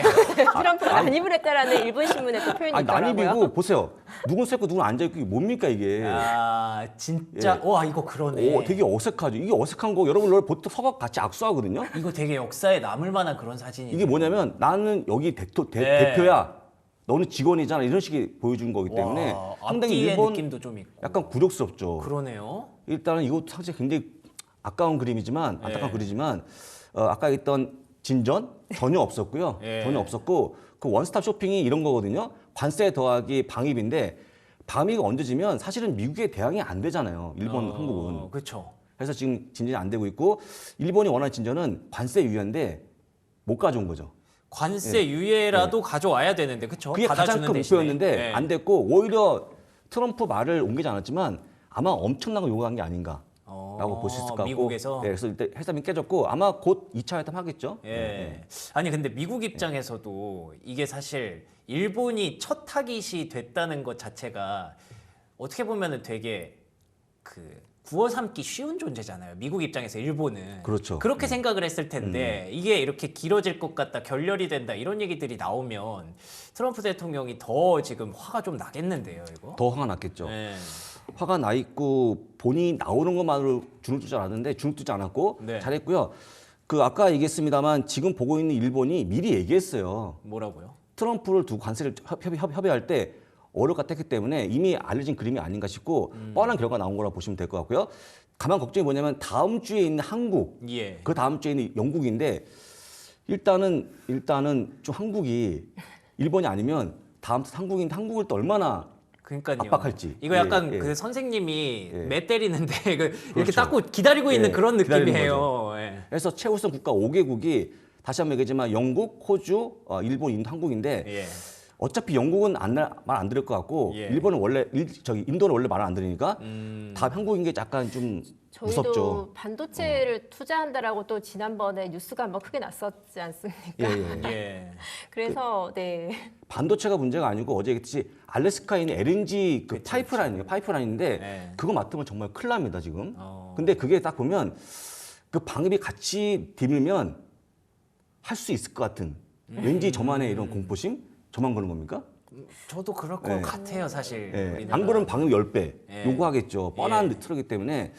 트럼프가 난입을 했다라는 일본 신문에 또 표현이 아니 있더라고요. 난입이고 보세요. 누군 서 있고 누군 앉아 있고 이게 뭡니까 이게? 아 진짜 와 이거 그러네. 오, 되게 어색하죠. 이게 어색한 거 여러분 보통 서가 같이 악수하거든요. 이거 되게 역사에 남을 만한 그런 사진이에요. 이게 뭐냐면 나는 여기 네. 대표야. 너는 직원이잖아. 이런 식의 보여준 거기 때문에 와, 상당히 앞뒤의 일본 느낌도 좀 있고. 약간 굴욕스럽죠. 그러네요. 일단은 이것도 사실 굉장히 아까운 그림이지만 안타까운 예. 그림이지만 아까 했던 진전 전혀 없었고요. 예. 전혀 없었고 그 원스톱 쇼핑이 이런 거거든요. 관세 더하기 방위비인데 방위가 얹어지면 사실은 미국에 대항이 안 되잖아요. 일본, 한국은. 그렇죠. 그래서 지금 진전이 안 되고 있고 일본이 원하는 진전은 관세 유예인데 못 가져온 거죠. 관세 유예라도 가져와야 되는데 그렇죠. 그게 가장 큰 목표였는데 안 됐고 오히려 트럼프 말을 옮기지 않았지만 아마 엄청난 걸 요구한 게 아닌가라고 보실 수 있을 것 같고 미국에서 네, 그래서 일단 회담이 깨졌고 아마 곧 2차 회담 하겠죠. 예. 아니 근데 미국 입장에서도 이게 사실 일본이 첫 타깃이 됐다는 것 자체가 어떻게 보면은 되게 그 구워 삼기 쉬운 존재잖아요. 미국 입장에서 일본은 그렇죠. 그렇게 생각을 했을 텐데 이게 이렇게 길어질 것 같다, 결렬이 된다 이런 얘기들이 나오면 트럼프 대통령이 더 지금 화가 좀 나겠는데요, 이거. 더 화가 났겠죠. 예. 화가 나 있고 본인이 나오는 것만으로 주눅 들지 않았는데 주눅 들지 않았고 네. 잘했고요. 그 아까 얘기했습니다만 지금 보고 있는 일본이 미리 얘기했어요. 뭐라고요? 트럼프를 두고 관세를 협의할 때 어려울 것 같았기 때문에 이미 알려진 그림이 아닌가 싶고 뻔한 결과가 나온 거라고 보시면 될 것 같고요. 가만 걱정이 뭐냐면 다음 주에 있는 한국, 예. 그 다음 주에 있는 영국인데 일단은 좀 한국이 일본이 아니면 다음 주 한국인데 한국을 또 얼마나 그러니까요. 압박할지. 이거 약간 예. 그 선생님이 예. 매 때리는데 그 이렇게 그렇죠. 딱 기다리고 있는 예, 그런 기다리는 느낌이에요. 예. 그래서 최우선 국가 5개국이 다시 한번 얘기하지만 영국, 호주, 일본, 인도, 한국인데 예. 어차피 영국은 말 안 들을 것 같고 예. 일본은 원래 인도는 원래 말 안 들으니까 다 한국인 게 약간 좀 저희도 무섭죠. 반도체를 투자한다라고 또 지난번에 뉴스가 한번 크게 났었지 않습니까? 예, 예. 예. 그래서 네. 반도체가 문제가 아니고 어제 얘기했듯이 알래스카에 있는 LNG 그 그치, 파이프라인인데 네. 그거 맡으면 정말 큰일 납니다 지금. 어. 근데 그게 딱 보면 그 방입이 같이 디밀면 할 수 있을 것 같은 왠지 저만의 이런 공포심 저만 그런 겁니까? 저도 그럴 것 예. 같아요, 사실. 예. 우리나라. 안 그러면 방역 10배 예. 요구하겠죠. 뻔한 예. 틀이기 때문에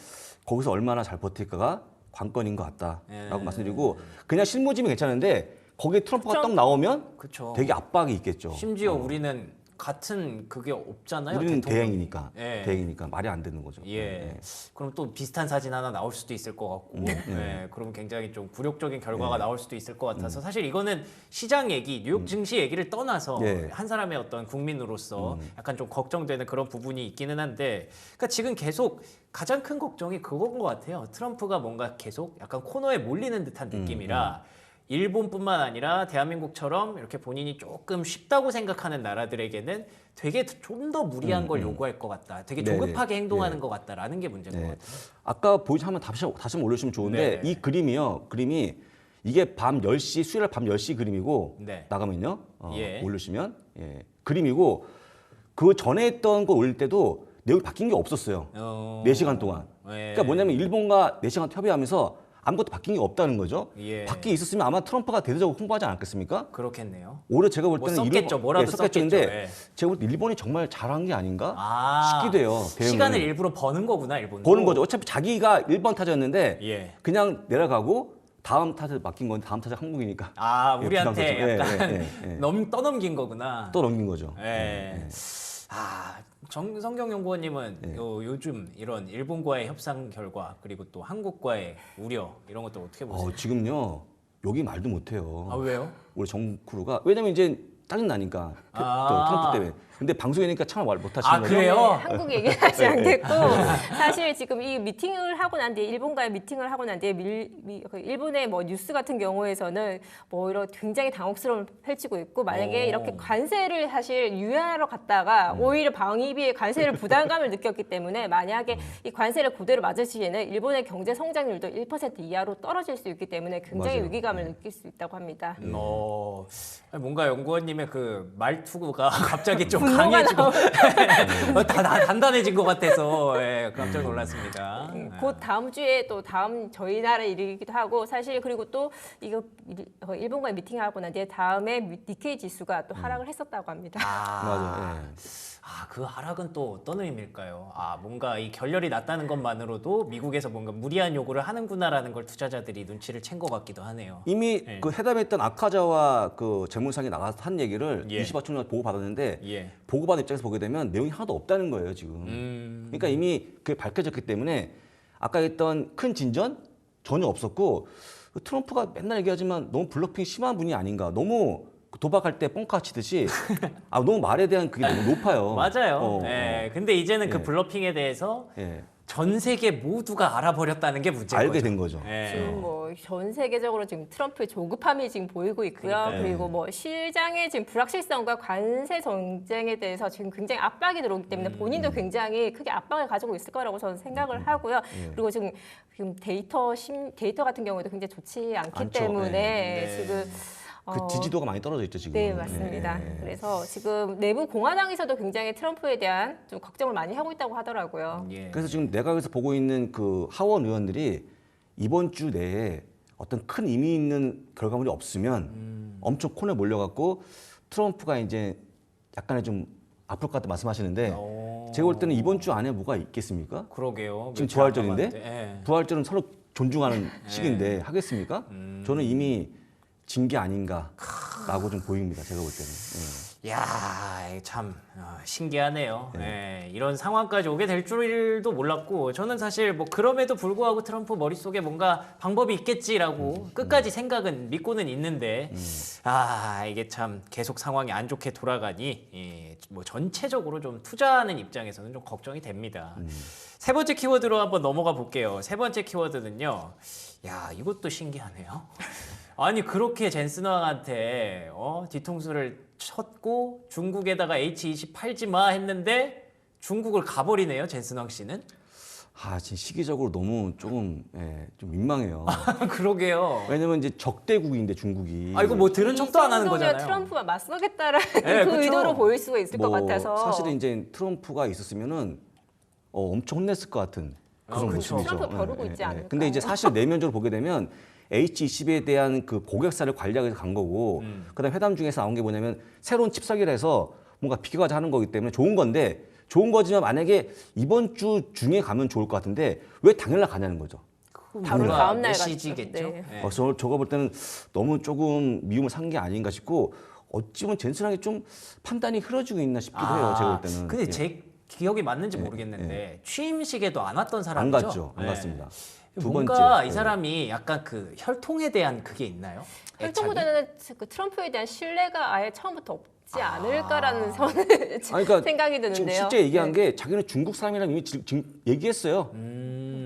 거기서 얼마나 잘 버틸까가 관건인 것 같다라고 예. 말씀드리고 그냥 실무지면 괜찮은데 거기에 트럼프가 트럼프- 딱 나오면 그렇죠. 되게 압박이 있겠죠. 심지어 우리는 같은 그게 없잖아요. 우리는 대통령이. 대행이니까 예. 대행이니까 말이 안 되는 거죠. 예. 그럼 또 비슷한 사진 하나 나올 수도 있을 것 같고, 예. 그럼 굉장히 좀 굴욕적인 결과가 나올 수도 있을 것 같아서 사실 이거는 시장 얘기, 뉴욕 증시 얘기를 떠나서 예. 한 사람의 어떤 국민으로서 약간 좀 걱정되는 그런 부분이 있기는 한데, 그러니까 지금 계속 가장 큰 걱정이 그건 것 같아요. 트럼프가 뭔가 계속 약간 코너에 몰리는 듯한 느낌이라. 일본뿐만 아니라 대한민국처럼 이렇게 본인이 조금 쉽다고 생각하는 나라들에게는 되게 좀 더 무리한 걸 요구할 것 같다. 되게 네네. 조급하게 행동하는 것 같다라는 게 문제인 것 네. 같아요. 아까 보이지 한번 다시 한번 올려주시면 좋은데 네. 이 그림이 이게 밤 10시 수요일 밤 10시 그림이고 네. 나가면요 예. 올리시면 그림이고 그 전에 했던 거 올릴 때도 내용이 바뀐 게 없었어요. 4시간 동안. 예. 그러니까 뭐냐면 일본과 4시간 협의하면서 아무것도 바뀐 게 없다는 거죠. 예. 바뀌어 있었으면 아마 트럼프가 대대적으로 홍보하지 않았겠습니까? 그렇겠네요. 오히려 제가 볼 뭐 때는 썼겠죠. 뭐라도 썼겠죠. 썼겠죠. 근데 예. 제가 볼 때 일본이 정말 잘한 게 아닌가 아, 싶기도 해요. 대응을. 시간을 일부러 버는 거구나, 일본도. 보는 거죠. 어차피 자기가 1번 타자였는데 예. 그냥 내려가고 다음 타자 맡긴 건데 다음 타자 한국이니까 아, 예, 우리한테 부담스럽죠. 약간 예. 떠넘긴 거구나. 또 넘긴 거죠. 예. 아, 정성경 연구원님은 요즘 이런 일본과의 협상 결과 그리고 또 한국과의 우려 이런 것도 어떻게 보세요? 지금요 여기 말도 못해요. 아, 왜요? 우리 정크루가 왜냐면 이제 짜증 나니까 아. 트럼프 때문에. 근데 방송이니까 참 말 못하시는 아, 거죠. 그래요? 한국 얘기는 하지 않겠고 사실 지금 이 미팅을 하고 난 뒤에 일본과의 미팅을 하고 난 뒤에 그 일본의 뭐 뉴스 같은 경우에서는 뭐 이런 굉장히 당혹스러움을 펼치고 있고 만약에 오. 이렇게 관세를 사실 유예하러 갔다가 오히려 방위비의 관세를 부담감을 느꼈기 때문에 만약에 이 관세를 그대로 맞을 시에는 일본의 경제 성장률도 1% 이하로 떨어질 수 있기 때문에 굉장히 맞아요. 위기감을 느낄 수 있다고 합니다. 뭔가 연구원님의 부장님의 그 말투가 갑자기 좀 분노가 강해지고 단단해진 것 같아서 예, 깜짝 놀랐습니다. 곧 다음 주에 또 다음 저희 나라 일이기도 하고 사실 그리고 또 이거 일본과의 미팅하고 난 뒤에 다음에 니케이 지수가 또 하락을 했었다고 합니다. 맞아요. 예. 그 하락은 또 어떤 의미일까요? 뭔가 이 결렬이 났다는 것만으로도 미국에서 뭔가 무리한 요구를 하는구나라는 걸 투자자들이 눈치를 챈 것 같기도 하네요. 이미 예. 그 회담했던 아카자와 그 재무상이 나가서 한 얘기를 예. 24초 전에 보고 받았는데 예. 보고받은 입장에서 보게 되면 내용이 하나도 없다는 거예요 지금. 그러니까 이미 그게 밝혀졌기 때문에 아까 했던 큰 진전 전혀 없었고 트럼프가 맨날 얘기하지만 너무 블러핑 심한 분이 아닌가. 너무 도박할 때 뻥카 치듯이 너무 말에 대한 그게 너무 높아요. 맞아요. 예. 근데 이제는 그 예. 블러핑에 대해서 예. 전 세계 모두가 알아버렸다는 게 문제인 알게 거죠. 된 거죠. 예. 지금 뭐 전 세계적으로 지금 트럼프의 조급함이 지금 보이고 있고요. 그러니까요. 그리고 뭐 시장의 지금 불확실성과 관세 전쟁에 대해서 지금 굉장히 압박이 들어오기 때문에 본인도 굉장히 크게 압박을 가지고 있을 거라고 저는 생각을 하고요. 그리고 지금 데이터 같은 경우에도 굉장히 좋지 않기 않죠. 때문에 네. 지금 그 지지도가 많이 떨어져 있죠 지금. 네, 맞습니다. 예. 그래서 지금 내부 공화당에서도 굉장히 트럼프에 대한 좀 걱정을 많이 하고 있다고 하더라고요. 예. 그래서 지금 내각에서 보고 있는 그 하원 의원들이 이번 주 내에 어떤 큰 의미 있는 결과물이 없으면 엄청 코너에 몰려갖고 트럼프가 이제 약간의 좀 아플 것 같다 말씀하시는데 제가 볼 때는 이번 주 안에 뭐가 있겠습니까? 그러게요. 지금 며칠 안 부활절인데 남았는데. 예. 부활절은 서로 존중하는 시기인데 하겠습니까? 저는 이미 진 게 아닌가라고 좀 보입니다. 제가 볼 때는. 예. 야, 참 신기하네요. 예, 이런 상황까지 오게 될 줄도 몰랐고 저는 사실 뭐 그럼에도 불구하고 트럼프 머릿속에 뭔가 방법이 있겠지라고 끝까지 생각은 믿고는 있는데 이게 참 계속 상황이 안 좋게 돌아가니 뭐 전체적으로 좀 투자하는 입장에서는 좀 걱정이 됩니다. 세 번째 키워드로 한번 넘어가 볼게요. 세 번째 키워드는요. 야, 이것도 신기하네요. 아니 그렇게 젠슨 왕한테 뒤통수를 쳤고 중국에다가 H20 팔지 마 했는데 중국을 가버리네요. 젠슨 왕 씨는. 지금 시기적으로 너무 조금 좀 민망해요. 그러게요. 왜냐면 이제 적대국인데 중국이. 이거 뭐 들은 척도 안 하는 이 정도면 거잖아요. 트럼프가 맞서겠다라는 네, 그 그쵸. 의도로 보일 수가 있을 것 뭐 같아서. 사실은 이제 트럼프가 있었으면은 엄청 혼냈을 것 같은 그런 그쵸. 모습이죠. 트럼프 벼르고 있지 않을까요? 근데 이제 사실 내면적으로 보게 되면 H20에 대한 그 고객사를 관리하기 위해서 간 거고 그다음에 회담 중에서 나온 게 뭐냐면 새로운 칩 설계를 해서 뭔가 비교가자 하는 거기 때문에 좋은 건데 좋은 거지만 만약에 이번 주 중에 가면 좋을 것 같은데 왜 당일날 가냐는 거죠. 바로 뭔가 다음 날 메시지겠죠. 갔죠. 네. 예. 저거 볼 때는 너무 조금 미움을 산 게 아닌가 싶고 어찌 보면 젠슨하게 좀 판단이 흐려지고 있나 싶기도 해요. 제가 볼 때는. 근데 예. 제 기억이 맞는지 모르겠는데 취임식에도 안 왔던 안 사람이죠. 갔죠. 안 예. 갔습니다. 두 뭔가 번째. 이 사람이 약간 그 혈통에 대한 그게 있나요? 애착이? 혈통보다는 그 트럼프에 대한 신뢰가 아예 처음부터 없지 않을까라는 저는 그러니까 생각이 지금 드는데요. 실제 얘기한 네. 게 자기는 중국 사람이라는 이미 지금 얘기했어요.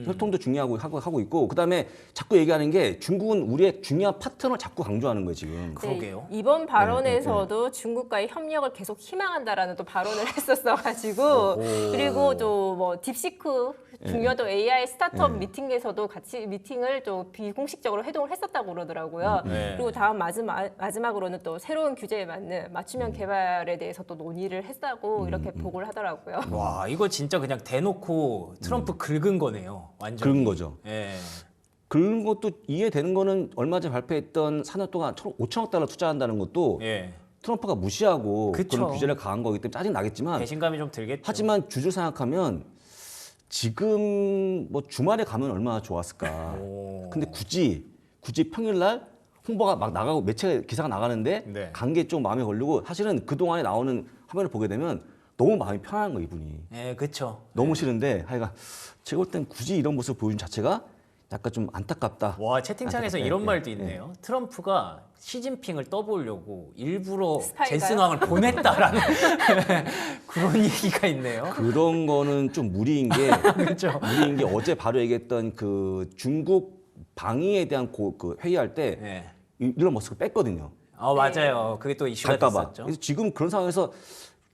혈통도 중요하고 하고 있고 그다음에 자꾸 얘기하는 게 중국은 우리의 중요한 파트너를 자꾸 강조하는 거예요 지금. 그러게요. 네, 이번 발언에서도 중국과의 협력을 계속 희망한다라는 또 발언을 했었어가지고 그리고 또 뭐 딥시크 중요한 AI 스타트업 미팅에서도 같이 미팅을 또 비공식적으로 회동을 했었다고 그러더라고요. 네. 그리고 다음 마지막으로는 또 새로운 규제에 맞는 맞춤형 개발에 대해서 또 논의를 했다고 이렇게 보고를 하더라고요. 와, 이거 진짜 그냥 대놓고 트럼프 긁은 거네요. 완전. 그런 거죠. 예. 그런 것도 이해되는 거는 얼마 전에 발표했던 4년 동안 5천억 달러 투자한다는 것도 예. 트럼프가 무시하고 그쵸. 그런 규제를 가한 거기 때문에 짜증 나겠지만 배신감이 좀 들겠죠. 하지만 주주 생각하면 지금 뭐 주말에 가면 얼마나 좋았을까. 오. 근데 굳이 평일날 홍보가 막 나가고 매체 기사가 나가는데 네. 간 게 좀 마음에 걸리고 사실은 그 동안에 나오는 화면을 보게 되면 너무 마음이 편한 거 이분이. 예, 그렇죠. 너무 싫은데 하여간 제가 볼 땐 굳이 이런 모습 보여준 자체가 약간 좀 안타깝다. 와, 채팅창에서 안타깝다. 이런 예, 말도 예. 있네요. 트럼프가 시진핑을 떠보려고 일부러 스파이가요? 젠슨 왕을 보냈다라는 그런 얘기가 있네요. 그런 거는 좀 무리인 게 그렇죠. 무리인 게 어제 바로 얘기했던 그 중국 방위에 대한 그 회의할 때 예. 일론 머스크 뺐거든요. 맞아요. 그게 또 이슈가 갈까봐. 됐었죠. 그래서 지금 그런 상황에서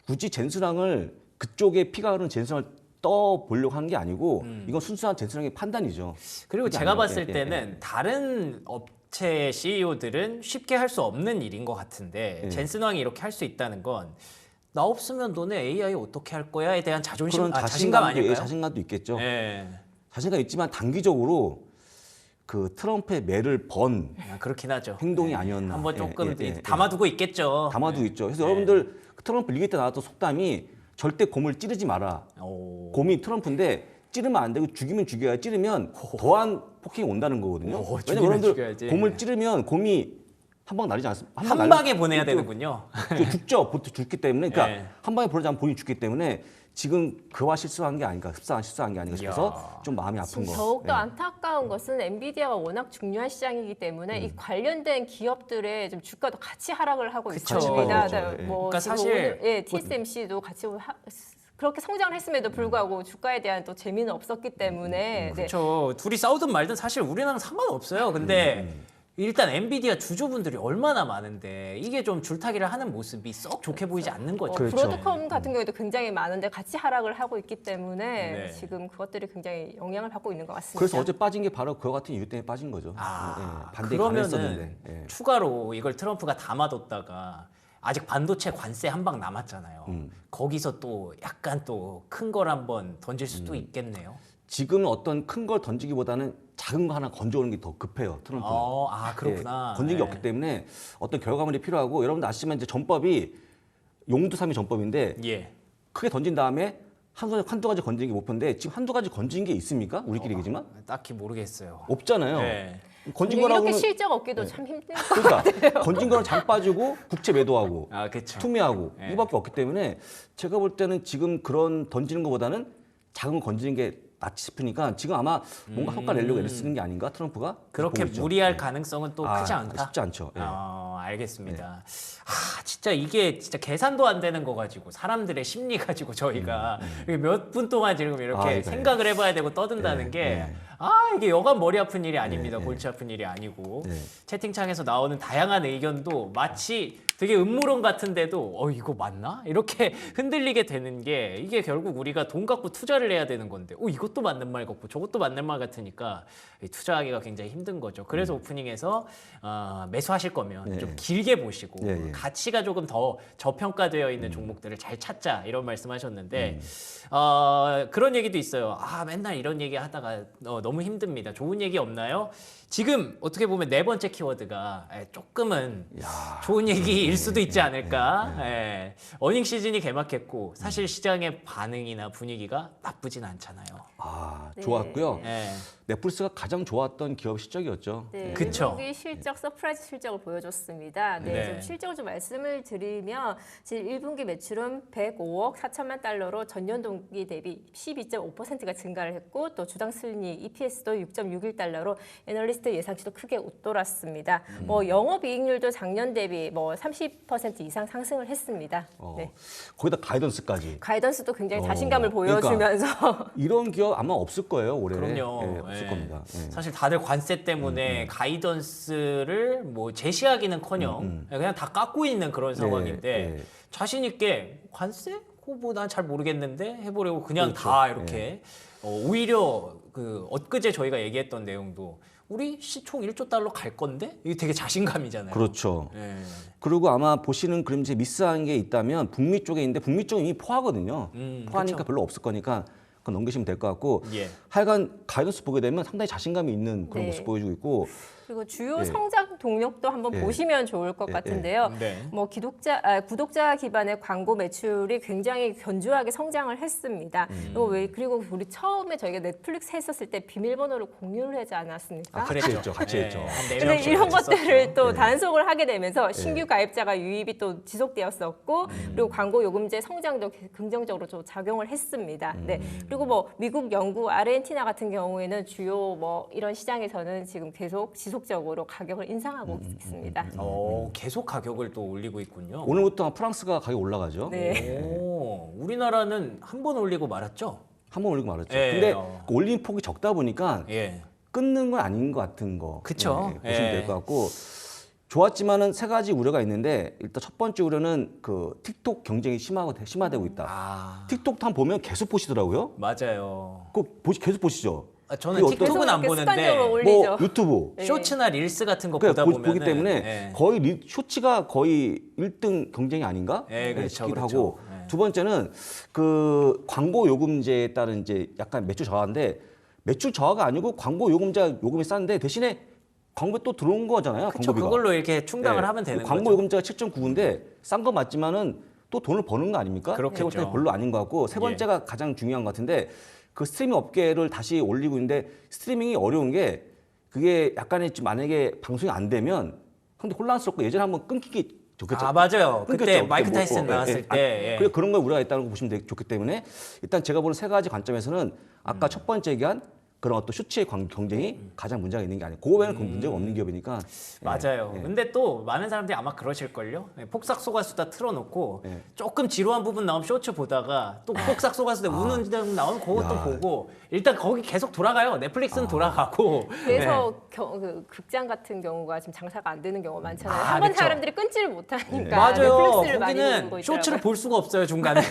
굳이 젠슨왕을 그쪽에 피가 흐르는 젠슨왕을 떠 보려고 하는 게 아니고 이건 순수한 젠슨왕의 판단이죠. 그리고 그게 제가 아니라, 봤을 예, 예, 때는 다른 반도체 CEO들은 쉽게 할 수 없는 일인 것 같은데 예. 젠슨 왕이 이렇게 할 수 있다는 건 나 없으면 너네 AI 어떻게 할 거야에 대한 자존심, 그런 자신감 아닐까요? 자신감도 있겠죠. 예. 자신감 있지만 단기적으로 그 트럼프의 매를 번 그렇긴 하죠. 행동이 아니었나. 한번 조금 예, 예, 예. 담아두고 있겠죠. 담아두고 있죠. 그래서 예. 여러분들 트럼프 리그 때 나왔던 속담이 절대 곰을 찌르지 마라. 오. 곰이 트럼프인데 찌르면 안 되고 죽이면 죽여야 찌르면 더한 폭행이 온다는 거거든요. 오, 왜냐면 죽이면 여러분들 죽여야지. 곰을 찌르면 곰이 한 방 날리지 않습니까? 한 방에 보내야 되는군요. 죽죠. 보통 죽기 때문에. 그러니까 예. 한 방에 보내지 않으면 본인이 죽기 때문에 지금 그와 실수한 게 아닌가, 흡사한 실수한 게 아닌가 싶어서 좀 마음이 아픈 거. 더욱더 예. 안타까운 것은 엔비디아가 워낙 중요한 시장이기 때문에 이 관련된 기업들의 좀 주가도 같이 하락을 하고 그쵸. 있습니다. 그쵸. 예. 뭐 그러니까 지금 사실 오늘 TSMC도 같이 그렇게 성장을 했음에도 불구하고 주가에 대한 또 재미는 없었기 때문에 네. 그렇죠. 둘이 싸우든 말든 사실 우리나라는 상관없어요. 근데 일단 엔비디아 주주분들이 얼마나 많은데 이게 좀 줄타기를 하는 모습이 썩 좋게 보이지 않는 거죠. 그렇죠. 브로드컴 같은 경우에도 굉장히 많은데 같이 하락을 하고 있기 때문에 네. 지금 그것들이 굉장히 영향을 받고 있는 것 같습니다. 그래서 어제 빠진 게 바로 그와 같은 이유 때문에 빠진 거죠. 반대 그러면은 가능했었는데. 예. 추가로 이걸 트럼프가 담아뒀다가 아직 반도체 관세 한 방 남았잖아요. 거기서 또 약간 또 큰 걸 한번 던질 수도 있겠네요. 지금은 어떤 큰 걸 던지기보다는 작은 거 하나 건져오는 게 더 급해요. 트럼프는. 그렇구나. 예, 건진 게 네. 없기 때문에 어떤 결과물이 필요하고 여러분들 아시지만 이제 전법이 용두삼이 전법인데 예. 크게 던진 다음에 한두 가지 건지는 게 목표인데 지금 한두 가지 건진 게 있습니까? 우리끼리 얘기지만 딱히 모르겠어요. 없잖아요. 네. 건진 이렇게 거라고는 실적 얻기도 참 힘들 것 그러니까 건진 거는 장 빠지고 국채 매도하고 그렇죠. 투매하고 네. 이밖에 없기 때문에 제가 볼 때는 지금 그런 던지는 것보다는 작은 거 건지는 게 낫지 싶으니까 지금 아마 뭔가 효과를 내려고 애를 쓰는 게 아닌가 트럼프가 그렇게 보고 있죠. 무리할 가능성은 또 크지 않다. 쉽지 않죠. 예. 알겠습니다. 진짜 이게 진짜 계산도 안 되는 거 가지고 사람들의 심리 가지고 저희가 몇 분 동안 지금 이렇게 이거 생각을 해봐야 되고 떠든다는 네, 게 네. 이게 여간 머리 아픈 일이 아닙니다. 골치 아픈 일이 아니고 네. 채팅창에서 나오는 다양한 의견도 마치 되게 음모론 같은데도 이거 맞나? 이렇게 흔들리게 되는 게 이게 결국 우리가 돈 갖고 투자를 해야 되는 건데 이것도 맞는 말 같고 저것도 맞는 말 같으니까 투자하기가 굉장히 힘든 거죠. 그래서 오프닝에서 매수하실 거면 네. 좀 길게 보시고 네, 네. 가치가 조금 더 저평가되어 있는 종목들을 잘 찾자 이런 말씀하셨는데 그런 얘기도 있어요. 맨날 이런 얘기 하다가 너무 힘듭니다. 좋은 얘기 없나요? 지금 어떻게 보면 네 번째 키워드가 조금은 좋은 얘기일 수도 있지 않을까. 어닝 시즌이 개막했고 사실 시장의 반응이나 분위기가 나쁘진 않잖아요. 네. 좋았고요. 예. 넷플릭스가 가장 좋았던 기업 실적이었죠. 네, 그쵸. 미국이 실적 서프라이즈 실적을 보여줬습니다. 네, 네. 좀 실적을 좀 말씀을 드리면 지금 1분기 매출은 105억 4천만 달러로 전년 동기 대비 12.5%가 증가를 했고 또 주당 순이익 EPS도 6.61달러로 애널리스트 예상치도 크게 웃돌았습니다. 뭐 영업이익률도 작년 대비 뭐 30% 이상 상승을 했습니다. 네. 거기다 가이던스까지. 가이던스도 굉장히 자신감을 그러니까. 보여주면서 이런 기업 아마 없을 거예요 올해. 그럼요. 예, 없을 예. 겁니다. 예. 사실 다들 관세 때문에 가이던스를 뭐 제시하기는커녕 그냥 다 깎고 있는 그런 상황인데 예. 자신 있게 관세? 그거 난 잘 모르겠는데 해보려고 그냥 그렇죠. 다 이렇게 오히려 그 엊그제 저희가 얘기했던 내용도 우리 시총 1조 달러 갈 건데 이게 되게 자신감이잖아요. 그렇죠. 예. 그리고 아마 보시는 그림체 미스한 게 있다면 북미 쪽에 있는데 북미 쪽은 이미 포하거든요. 포하니까 그쵸. 별로 없을 거니까 그건 넘기시면 될 것 같고 예. 하여간 가이던스 보게 되면 상당히 자신감이 있는 그런 네. 모습 보여주고 있고 그리고 주요 예. 성장 동력도 한번 예. 보시면 좋을 것 예, 같은데요. 네. 뭐 구독자 기반의 광고 매출이 굉장히 견조하게 성장을 했습니다. 그리고 우리 처음에 저희가 넷플릭스 했었을 때 비밀번호를 공유를 하지 않았습니까? 같이 했죠. 같이 예, 했죠. 한네 근데 명씩 이런 같이 것들을 썼죠. 또 단속을 하게 되면서 신규 가입자가 유입이 또 지속되었었고 그리고 광고 요금제 성장도 긍정적으로 좀 작용을 했습니다. 네. 그리고 뭐 미국, 영국, 아르헨티나 같은 경우에는 주요 뭐 이런 시장에서는 지금 계속 지속적으로 가격을 인상하고 있습니다. 계속 가격을 또 올리고 있군요. 오늘부터 프랑스가 가격 올라가죠. 네. 우리나라는 한 번 올리고 말았죠. 한 번 올리고 말았죠. 예. 근데 그 올린 폭이 적다 보니까 예. 끊는 건 아닌 것 같은 거. 그쵸. 보시면 예. 될 것 같고 좋았지만은 세 가지 우려가 있는데 일단 첫 번째 우려는 그 틱톡 경쟁이 심화되고 있다. 틱톡 한 보면 계속 보시더라고요. 맞아요. 계속 보시죠. 저는 그게 틱톡은 안 계속 이렇게 습관적으로 보는데 올리죠. 뭐 유튜브 네. 쇼츠나 릴스 같은 거 그래, 보다 보면 보기 때문에 거의 쇼츠가 거의 1등 경쟁이 아닌가? 그렇죠, 싶기도 그렇죠. 하고 두 번째는 그 광고 요금제에 따른 이제 약간 매출 저하인데 매출 저하가 아니고 광고 요금이 싼데 대신에 광고 또 들어온 거잖아요. 그렇죠. 광고비가. 그걸로 이렇게 충당을 네. 하면 되는 광고 거죠. 요금제가 7.9인데 싼 거 맞지만은 또 돈을 버는 거 아닙니까? 그렇겠죠. 제가 볼 때는 별로 아닌 것 같고 세 번째가 가장 중요한 것 같은데 그 스트리밍 업계를 다시 올리고 있는데 스트리밍이 어려운 게 그게 약간의 좀 만약에 방송이 안 되면 상당히 혼란스럽고 예전에 한번 끊기기 좋겠죠. 아 맞아요. 그때 끊겼죠. 마이크 뭐, 타이슨 나왔을 때. 그래 그런 걸 우려가 있다는 거 보시면 좋기 때문에 일단 제가 보는 세 가지 관점에서는 아까 첫 번째 얘기한 그런 어떤 쇼츠의 경쟁이 가장 문제가 있는 게 아니고 그거 외에는 문제가 없는 기업이니까 맞아요. 예. 근데 또 많은 사람들이 아마 그러실걸요. 폭삭 소가수다 틀어놓고 예. 조금 지루한 부분 나오면 쇼츠 보다가 또 폭삭 소가수다 우는 장 나오면 그것도 야. 보고 일단 거기 계속 돌아가요. 넷플릭스는 돌아가고. 그래서 그 극장 같은 경우가 지금 장사가 안 되는 경우가 많잖아요. 아, 한 번 그쵸. 사람들이 끊지를 못하니까 맞아요. 넷플릭스를 많이 보고 거기는 있더라고요. 쇼츠를 볼 수가 없어요 중간에.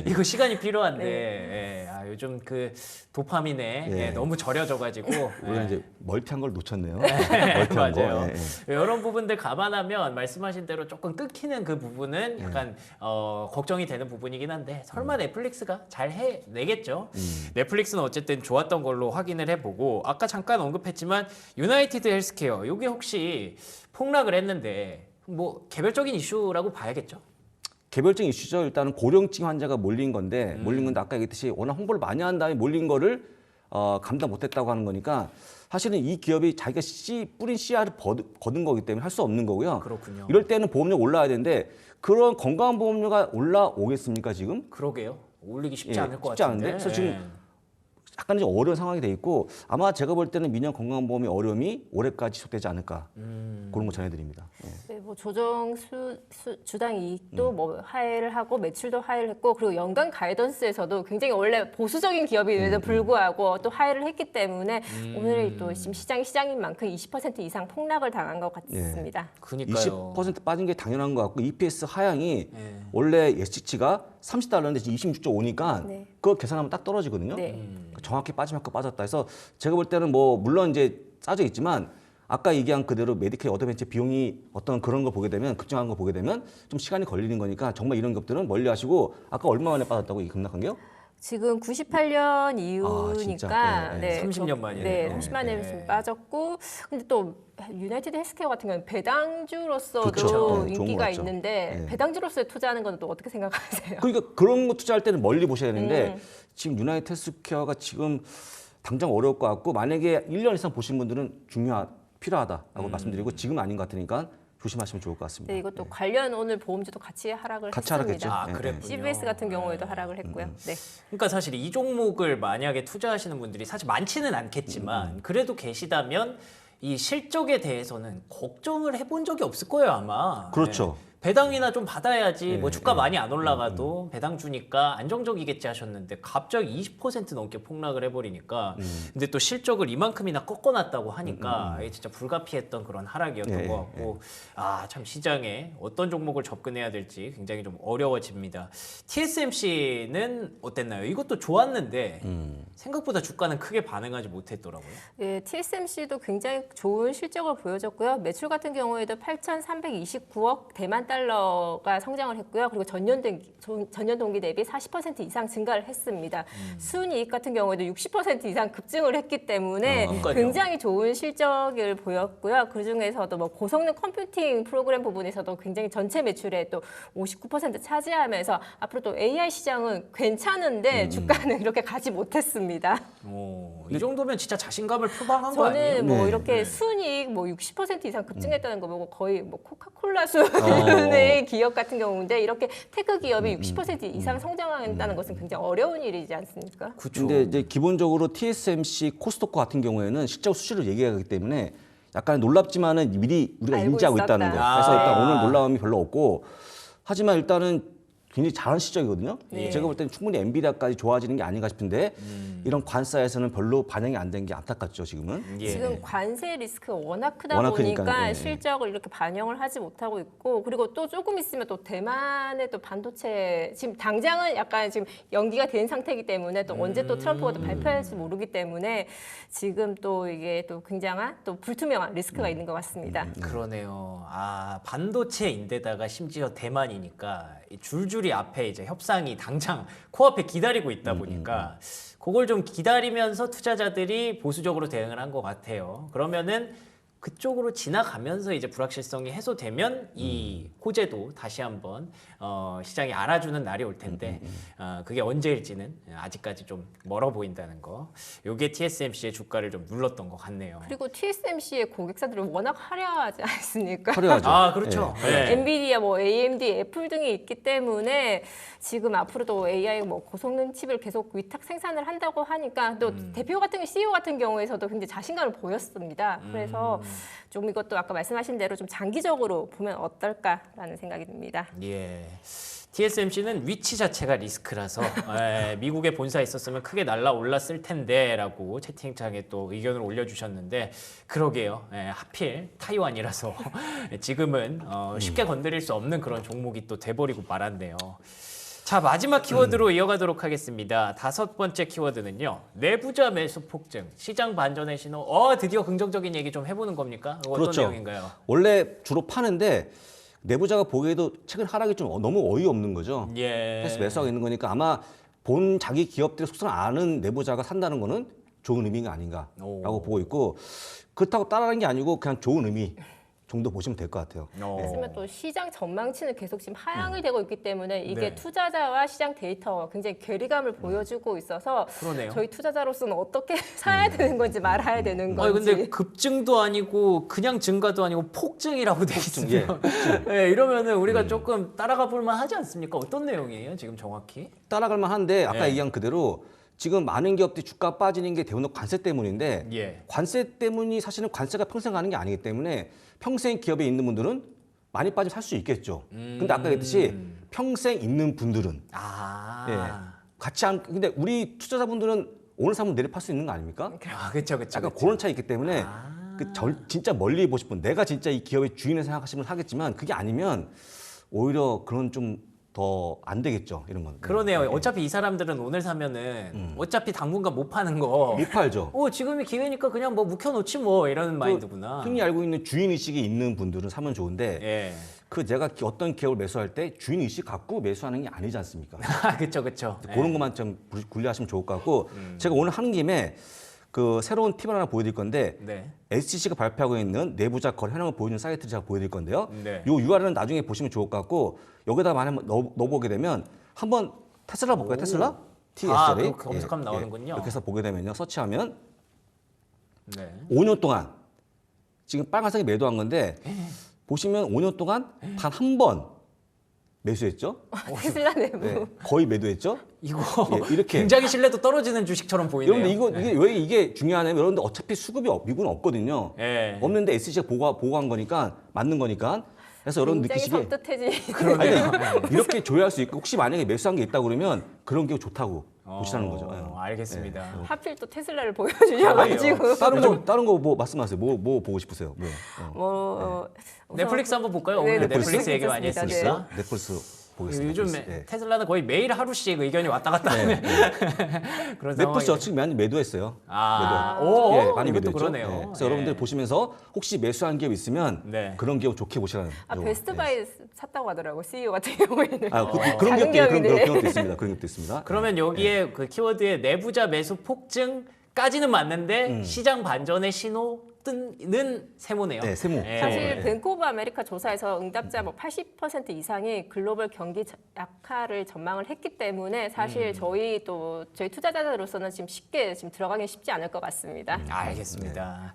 이거 시간이 필요한데 예. 아, 요즘 그 도파민에 예. 너무 절여져가지고 우리가 이제 멀티한 걸 놓쳤네요. 멀티한 맞아요. 거. 예. 이런 부분들 감안하면 말씀하신 대로 조금 끊기는 그 부분은 약간 걱정이 되는 부분이긴 한데 설마 넷플릭스가 잘 해내겠죠. 넷플릭스는 어쨌든 좋았던 걸로 확인을 해보고 아까 잠깐 언급했지만 유나이티드 헬스케어 이게 혹시 폭락을 했는데 뭐 개별적인 이슈라고 봐야겠죠. 개별적인 이슈죠. 일단은 고령층 환자가 몰린 건데 아까 얘기했듯이 워낙 홍보를 많이 한 다음에 몰린 거를 감당 못했다고 하는 거니까 사실은 이 기업이 자기가 뿌린 씨알을 거둔 거기 때문에 할 수 없는 거고요. 그렇군요. 이럴 때는 보험료 올라야 되는데 그런 건강 보험료가 올라오겠습니까 지금? 그러게요. 올리기 쉽지 예, 않을 것 쉽지 같은데. 않은데 그래서 지금 약간 좀 어려운 상황이 돼 있고 아마 제가 볼 때는 민영 건강보험의 어려움이 올해까지 지속되지 않을까 그런 거 전해드립니다. 예. 네, 뭐 조정 주당 이익도 뭐 하회를 하고 매출도 하회를 했고 그리고 연간 가이던스에서도 굉장히 원래 보수적인 기업임에도 불구하고 또 하회를 했기 때문에 오늘 또 지금 시장인 만큼 20% 이상 폭락을 당한 것 같습니다. 그니까요. 20% 빠진 게 당연한 것 같고 EPS 하향이 네. 원래 예측치가 30달러인데 지금 26.5니까 네. 그거 계산하면 딱 떨어지거든요. 네. 정확히 빠지면 빠졌다 해서 제가 볼 때는 뭐 물론 이제 짜져 있지만 아까 얘기한 그대로 메디케어 어드밴스 비용이 어떤 그런 거 보게 되면 급증한 거 보게 되면 좀 시간이 걸리는 거니까 정말 이런 것들은 멀리 하시고 아까 얼마 만에 빠졌다고 이 급락한 게요? 지금 98년 이후니까 진짜? 예, 예. 30년 만이네요. 네, 30만 년이 좀 빠졌고 근데 또 유나이티드 헬스케어 같은 경우는 배당주로서도 그렇죠. 네, 좋은 것 인기가 같죠. 있는데 네. 배당주로서 투자하는 건 또 어떻게 생각하세요? 그러니까 그런 거 투자할 때는 멀리 보셔야 되는데 지금 유나이티드 헬스케어가 지금 당장 어려울 것 같고 만약에 1년 이상 보신 분들은 필요하다라고 말씀드리고 지금 아닌 것 같으니까 조심하시면 좋을 것 같습니다. 네, 이것도 관련 오늘 보험주도 같이 하락을 같이 했습니다. 하락했죠. 아, 예, 그랬군요. CVS 같은 경우에도 하락을 했고요. 네. 그러니까 사실 이 종목을 만약에 투자하시는 분들이 사실 많지는 않겠지만 그래도 계시다면 이 실적에 대해서는 걱정을 해본 적이 없을 거예요 아마. 그렇죠. 네. 배당이나 좀 받아야지 뭐 주가 많이 안 올라가도 배당 주니까 안정적이겠지 하셨는데 갑자기 20% 넘게 폭락을 해버리니까 근데 또 실적을 이만큼이나 꺾어놨다고 하니까 이게 진짜 불가피했던 그런 하락이었던 예, 것 같고 아 참 시장에 어떤 종목을 접근해야 될지 굉장히 좀 어려워집니다. TSMC는 어땠나요? 이것도 좋았는데 생각보다 주가는 크게 반응하지 못했더라고요. 네, TSMC도 굉장히 좋은 실적을 보여줬고요. 매출 같은 경우에도 8,329억 대만 달러가 성장을 했고요. 그리고 전년 동기 대비 40% 이상 증가를 했습니다. 순이익 같은 경우에도 60% 이상 급증을 했기 때문에 그러니까요. 굉장히 좋은 실적을 보였고요. 그 중에서도 뭐 고성능 컴퓨팅 프로그램 부분에서도 굉장히 전체 매출의 또 59% 차지하면서 앞으로 또 AI 시장은 괜찮은데 주가는 이렇게 가지 못했습니다. 이 정도면 진짜 자신감을 표방한 거 아니에요? 저는 뭐 네. 이렇게 순이익 뭐 60% 이상 급증했다는 거 보고 거의 뭐 코카콜라 수준의 기업 같은 경우인데 이렇게 테크 기업이 60% 이상 성장한다는 것은 굉장히 어려운 일이지 않습니까? 그쵸. 근데 이제 기본적으로 TSMC, 코스토코 같은 경우에는 실적 수치를 얘기하기 때문에 약간 놀랍지만은 미리 우리가 알고 인지하고 있다는 거. 있었다. 그래서 일단 아. 오늘 놀라움이 별로 없고 하지만 일단은 굉장히 잘한 시적이거든요. 네. 제가 볼 때는 충분히 엔비디아까지 좋아지는 게 아닌가 싶은데 이런 관사에서는 별로 반영이 안 된 게 안타깝죠, 지금은. 예. 지금 관세 리스크가 워낙 크다 워낙 보니까 크니까, 예. 실적을 이렇게 반영을 하지 못하고 있고 그리고 또 조금 있으면 또 대만의 또 반도체 지금 당장은 약간 지금 연기가 된 상태이기 때문에 또 언제 또 트럼프가 또 발표할지 모르기 때문에 지금 또 이게 또 굉장한 또 불투명한 리스크가 있는 것 같습니다. 그러네요. 아, 반도체인데다가 심지어 대만이니까 이 줄줄이 앞에 이제 협상이 당장 코앞에 기다리고 있다 보니까 그걸 좀 기다리면서 투자자들이 보수적으로 대응을 한 것 같아요. 그러면은 그쪽으로 지나가면서 이제 불확실성이 해소되면 이 호재도 다시 한번 시장이 알아주는 날이 올 텐데 그게 언제일지는 아직까지 좀 멀어 보인다는 거. 이게 TSMC의 주가를 좀 눌렀던 것 같네요. 그리고 TSMC의 고객사들은 워낙 화려하지 않습니까? 화려하죠. 아, 그렇죠. 예. 네. 엔비디아, 뭐 AMD, 애플 등이 있기 때문에 지금 앞으로도 AI 뭐 고성능 칩을 계속 위탁 생산을 한다고 하니까 또 대표 같은 CEO 같은 경우에서도 굉장히 자신감을 보였습니다. 그래서 좀 이것도 아까 말씀하신 대로 좀 장기적으로 보면 어떨까라는 생각이 듭니다. 예. TSMC는 위치 자체가 리스크라서 미국에 본사 있었으면 크게 날라올랐을 텐데라고 채팅창에 또 의견을 올려주셨는데 그러게요. 하필 타이완이라서 지금은 쉽게 건드릴 수 없는 그런 종목이 또 돼버리고 말았네요. 자, 마지막 키워드로 이어가도록 하겠습니다. 5번째 키워드는요. 내부자 매수 폭증, 시장 반전의 신호. 드디어 긍정적인 얘기 좀 해보는 겁니까? 어떤 그렇죠. 내용인가요? 원래 주로 파는데 내부자가 보기에도 최근 하락이 좀 너무 어이없는 거죠. 예. 그래서 매수하고 있는 거니까 아마 본 자기 기업들의 속성을 아는 내부자가 산다는 거는 좋은 의미가 아닌가라고 보고 있고 그렇다고 따라하는 게 아니고 그냥 좋은 의미 정도 보시면 될 것 같아요. 그렇지만 또 시장 전망치는 계속 지금 하향이 되고 있기 때문에 이게 네. 투자자와 시장 데이터와 굉장히 괴리감을 보여주고 있어서 그러네요. 저희 투자자로서는 어떻게 사야 되는 건지 말아야 되는 건지. 근데 급증도 아니고 그냥 증가도 아니고 폭증이라고 돼 있으면 이러면은 우리가 조금 따라가 볼만 하지 않습니까? 어떤 내용이에요, 지금 정확히? 따라갈 만한데 아까 예. 얘기한 그대로 지금 많은 기업들이 주가 빠지는 게 대부분 관세 때문인데 예. 관세 때문이 사실은 관세가 평생 가는 게 아니기 때문에 평생 기업에 있는 분들은 많이 빠지면 살 수 있겠죠. 근데 아까 얘기했듯이 평생 있는 분들은 같이 근데 우리 투자자분들은 오늘 사면 내일 팔 수 있는 거 아닙니까? 아, 그렇죠. 약간 그런 차이 있기 때문에 진짜 멀리 보실 분, 내가 진짜 이 기업의 주인을 생각하시면 하겠지만 그게 아니면 오히려 그런 좀 더 안 되겠죠, 이런 건. 그러네요. 어차피 이 사람들은 오늘 사면은 어차피 당분간 못 파는 거. 못 팔죠. 지금이 기회니까 그냥 뭐 묵혀놓지 뭐 이런 마인드구나. 흔히 알고 있는 주인 의식이 있는 분들은 사면 좋은데 예. 그 내가 어떤 기업을 매수할 때 주인 의식 갖고 매수하는 게 아니지 않습니까? 그렇죠. 그런 것만 좀 분리하시면 좋을 것 같고 제가 오늘 하는 김에 그 새로운 팁을 하나 보여드릴 건데 네. SEC가 발표하고 있는 내부자 거래 현황을 보여주는 사이트를 제가 보여드릴 건데요. 네. 이 URL은 나중에 보시면 좋을 것 같고 여기다 만약 넣어보게 되면 한번 테슬라 볼까요? 테슬라? TSLA. 그거 검색하면 나오는군요. 이렇게 해서 보게 되면요. 서치하면 네. 5년 동안 지금 빨간색이 매도한 건데 보시면 5년 동안 단 한 번 매수했죠. 테슬라 내부. 네, 거의 매도했죠. 이거 이렇게. 굉장히 신뢰도 떨어지는 주식처럼 보이네요. 여러분들 이게 왜 이게 중요하냐면 여러분들 어차피 수급이 미국은 없거든요. 예. 없는데 SEC가 보고한 거니까 맞는 거니까. 그래서 여러분 굉장히 느끼시기에 섬뜩해지. 아니, 이렇게 조회할 수 있고 혹시 만약에 매수한 게 있다 그러면 그런 게 좋다고 보시라는 거죠. 예. 알겠습니다. 하필 또 테슬라를 보여주셔가지고. 다른 거 뭐 말씀하세요. 뭐 보고 싶으세요? 우선 넷플릭스 한번 볼까요? 네, 오늘 넷플릭스 넷플릭스 얘기 많이 괜찮습니다. 했으니까. 넷플릭스 보겠습니다. 요즘 넷플릭스. 예. 테슬라는 거의 매일 하루씩 의견이 왔다 갔다 하는 그런 넷플릭스 상황이. 어차피 많이 매도했어요. 이것도 많이 매도했죠. 그러네요. 예. 그래서 여러분들 보시면서 혹시 매수한 기업 있으면 네. 그런 기업 좋게 보시라는. 거. 베스트바이 샀다고 하더라고 CEO 같은 경우에는. 그런 작은 기업이네. 기업도 있습니다. 그런 기업도 있습니다. 그러면 여기에 그 키워드에 내부자 매수 폭증까지는 맞는데 시장 반전의 신호는 세모네요. 네, 세모. 사실 네. 뱅크 오브 아메리카 조사에서 응답자 뭐 80% 이상이 글로벌 경기 약화를 전망을 했기 때문에 사실 저희 투자자들로서는 지금 쉽게 들어가기 쉽지 않을 것 같습니다. 알겠습니다.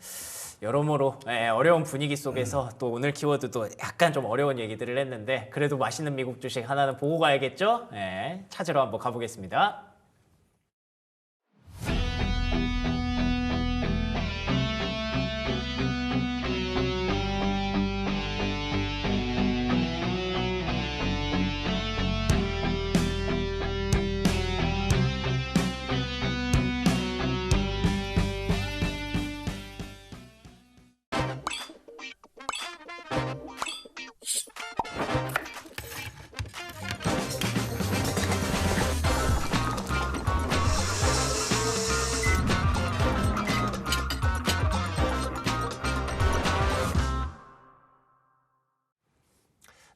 여러모로 어려운 분위기 속에서 또 오늘 키워드도 약간 좀 어려운 얘기들을 했는데 그래도 맛있는 미국 주식 하나는 보고 가야겠죠? 찾으러 한번 가보겠습니다.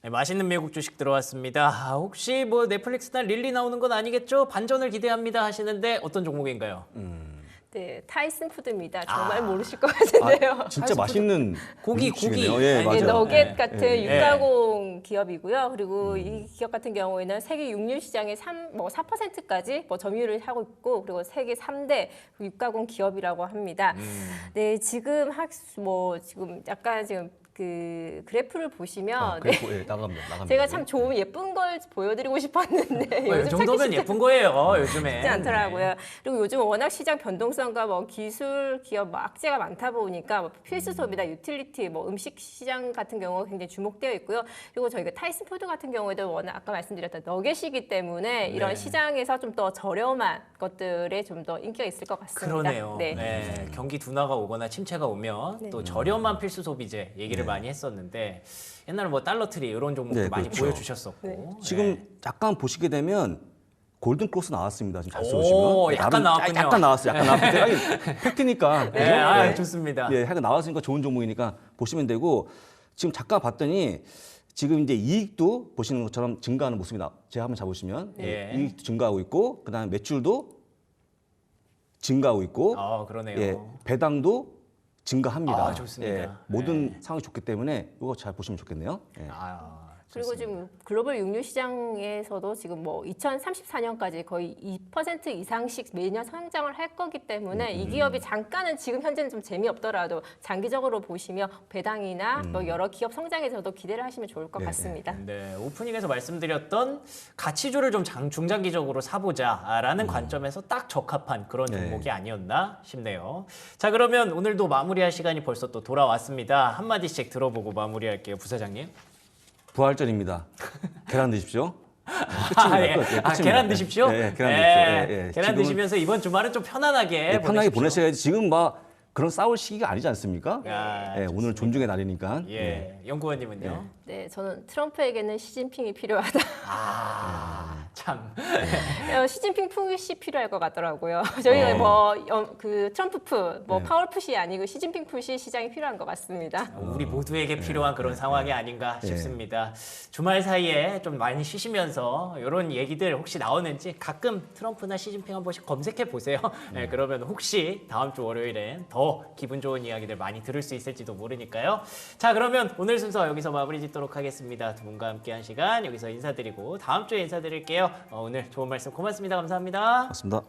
네, 맛있는 미국 주식 들어왔습니다. 혹시 뭐 넷플릭스나 릴리 나오는 건 아니겠죠? 반전을 기대합니다 하시는데 어떤 종목인가요? 네, 타이슨 푸드입니다. 정말 모르실 것 같은데요. 진짜 맛있는 고기. 음식이네요. 예, 네, 맞아요. 너겟 네. 같은 육가공 기업이고요. 그리고 이 기업 같은 경우에는 세계 육류 시장의 4%까지 뭐 점유율을 하고 있고, 그리고 세계 3대 육가공 기업이라고 합니다. 네, 지금 지금 약간 지금 그 그래프를 보시면 네, 예, 나갑니다. 제가 참 좋은 예쁜 걸 보여드리고 싶었는데 이 요즘 정도면 찾기 예쁜 거예요, 요즘에. 쉽지 않더라고요. 그리고 요즘 워낙 시장 변동성과 뭐 기술 기업 뭐 악재가 많다 보니까 뭐 필수 소비나 유틸리티, 뭐 음식 시장 같은 경우가 굉장히 주목되어 있고요. 그리고 저희가 타이슨 푸드 같은 경우에도 워낙 아까 말씀드렸던 너겟이기 때문에 이런 네. 시장에서 좀 더 저렴한 것들에 좀 더 인기가 있을 것 같습니다. 그러네요. 네. 네, 경기 둔화가 오거나 침체가 오면 또 저렴한 필수 소비재 얘기를 많이 했었는데 옛날에 뭐 달러트리 이런 종목도 네, 많이 그렇죠. 보여주셨었고 네. 지금 약간 보시게 되면 골든크로스 나왔습니다. 지금 잘 오, 써보시면. 약간 나왔군요. 약간 나왔어요. 약간 나왔어요. 아니, 팩트니까. 네, 그죠? 아, 좋습니다. 예, 약간 나왔으니까 좋은 종목이니까 보시면 되고 지금 잠깐 봤더니 지금 이제 이익도 보시는 것처럼 증가하는 모습이 제가 한번 잡으시면 네. 이익도 증가하고 있고 그다음에 매출도 증가하고 있고 그러네요. 예, 배당도 증가합니다. 아, 좋습니다. 예, 모든 상황이 좋기 때문에 이거 잘 보시면 좋겠네요. 예. 그리고 지금 글로벌 육류 시장에서도 지금 뭐 2034년까지 거의 2% 이상씩 매년 성장을 할 거기 때문에 이 기업이 잠깐은 지금 현재는 좀 재미없더라도 장기적으로 보시면 배당이나 뭐 여러 기업 성장에서도 기대를 하시면 좋을 것 같습니다. 네, 오프닝에서 말씀드렸던 가치주를 좀 중장기적으로 사보자라는 관점에서 딱 적합한 그런 네. 종목이 아니었나 싶네요. 자, 그러면 오늘도 마무리할 시간이 벌써 또 돌아왔습니다. 한마디씩 들어보고 마무리할게요, 부사장님. 부활절입니다. 계란 드십시오. 예. 계란 드십시오. 네, 계란 드십시오. 계란 지금은 드시면서 이번 주말은 좀 편안하게 편하게 보내십시오. 보내셔야지. 지금 막 그런 싸울 시기가 아니지 않습니까? 아, 예, 오늘 존중의 날이니까. 예, 연구원님은요. 네, 저는 트럼프에게는 시진핑이 필요하다. 참. 시진핑 푸시 필요할 것 같더라고요. 저희가 그 트럼프 푸, 뭐 파월 푸시 아니고 시진핑 푸시 시장이 필요한 것 같습니다. 우리 모두에게 필요한 그런 상황이 아닌가 싶습니다. 주말 사이에 좀 많이 쉬시면서 이런 얘기들 혹시 나오는지 가끔 트럼프나 시진핑 한 번씩 검색해 보세요. 네, 그러면 혹시 다음 주 월요일엔 더 기분 좋은 이야기들 많이 들을 수 있을지도 모르니까요. 자, 그러면 오늘 순서 여기서 마무리 짓도록 하겠습니다. 두 분과 함께한 시간 여기서 인사드리고 다음 주에 인사드릴게요. 오늘 좋은 말씀 고맙습니다. 감사합니다. 맞습니다.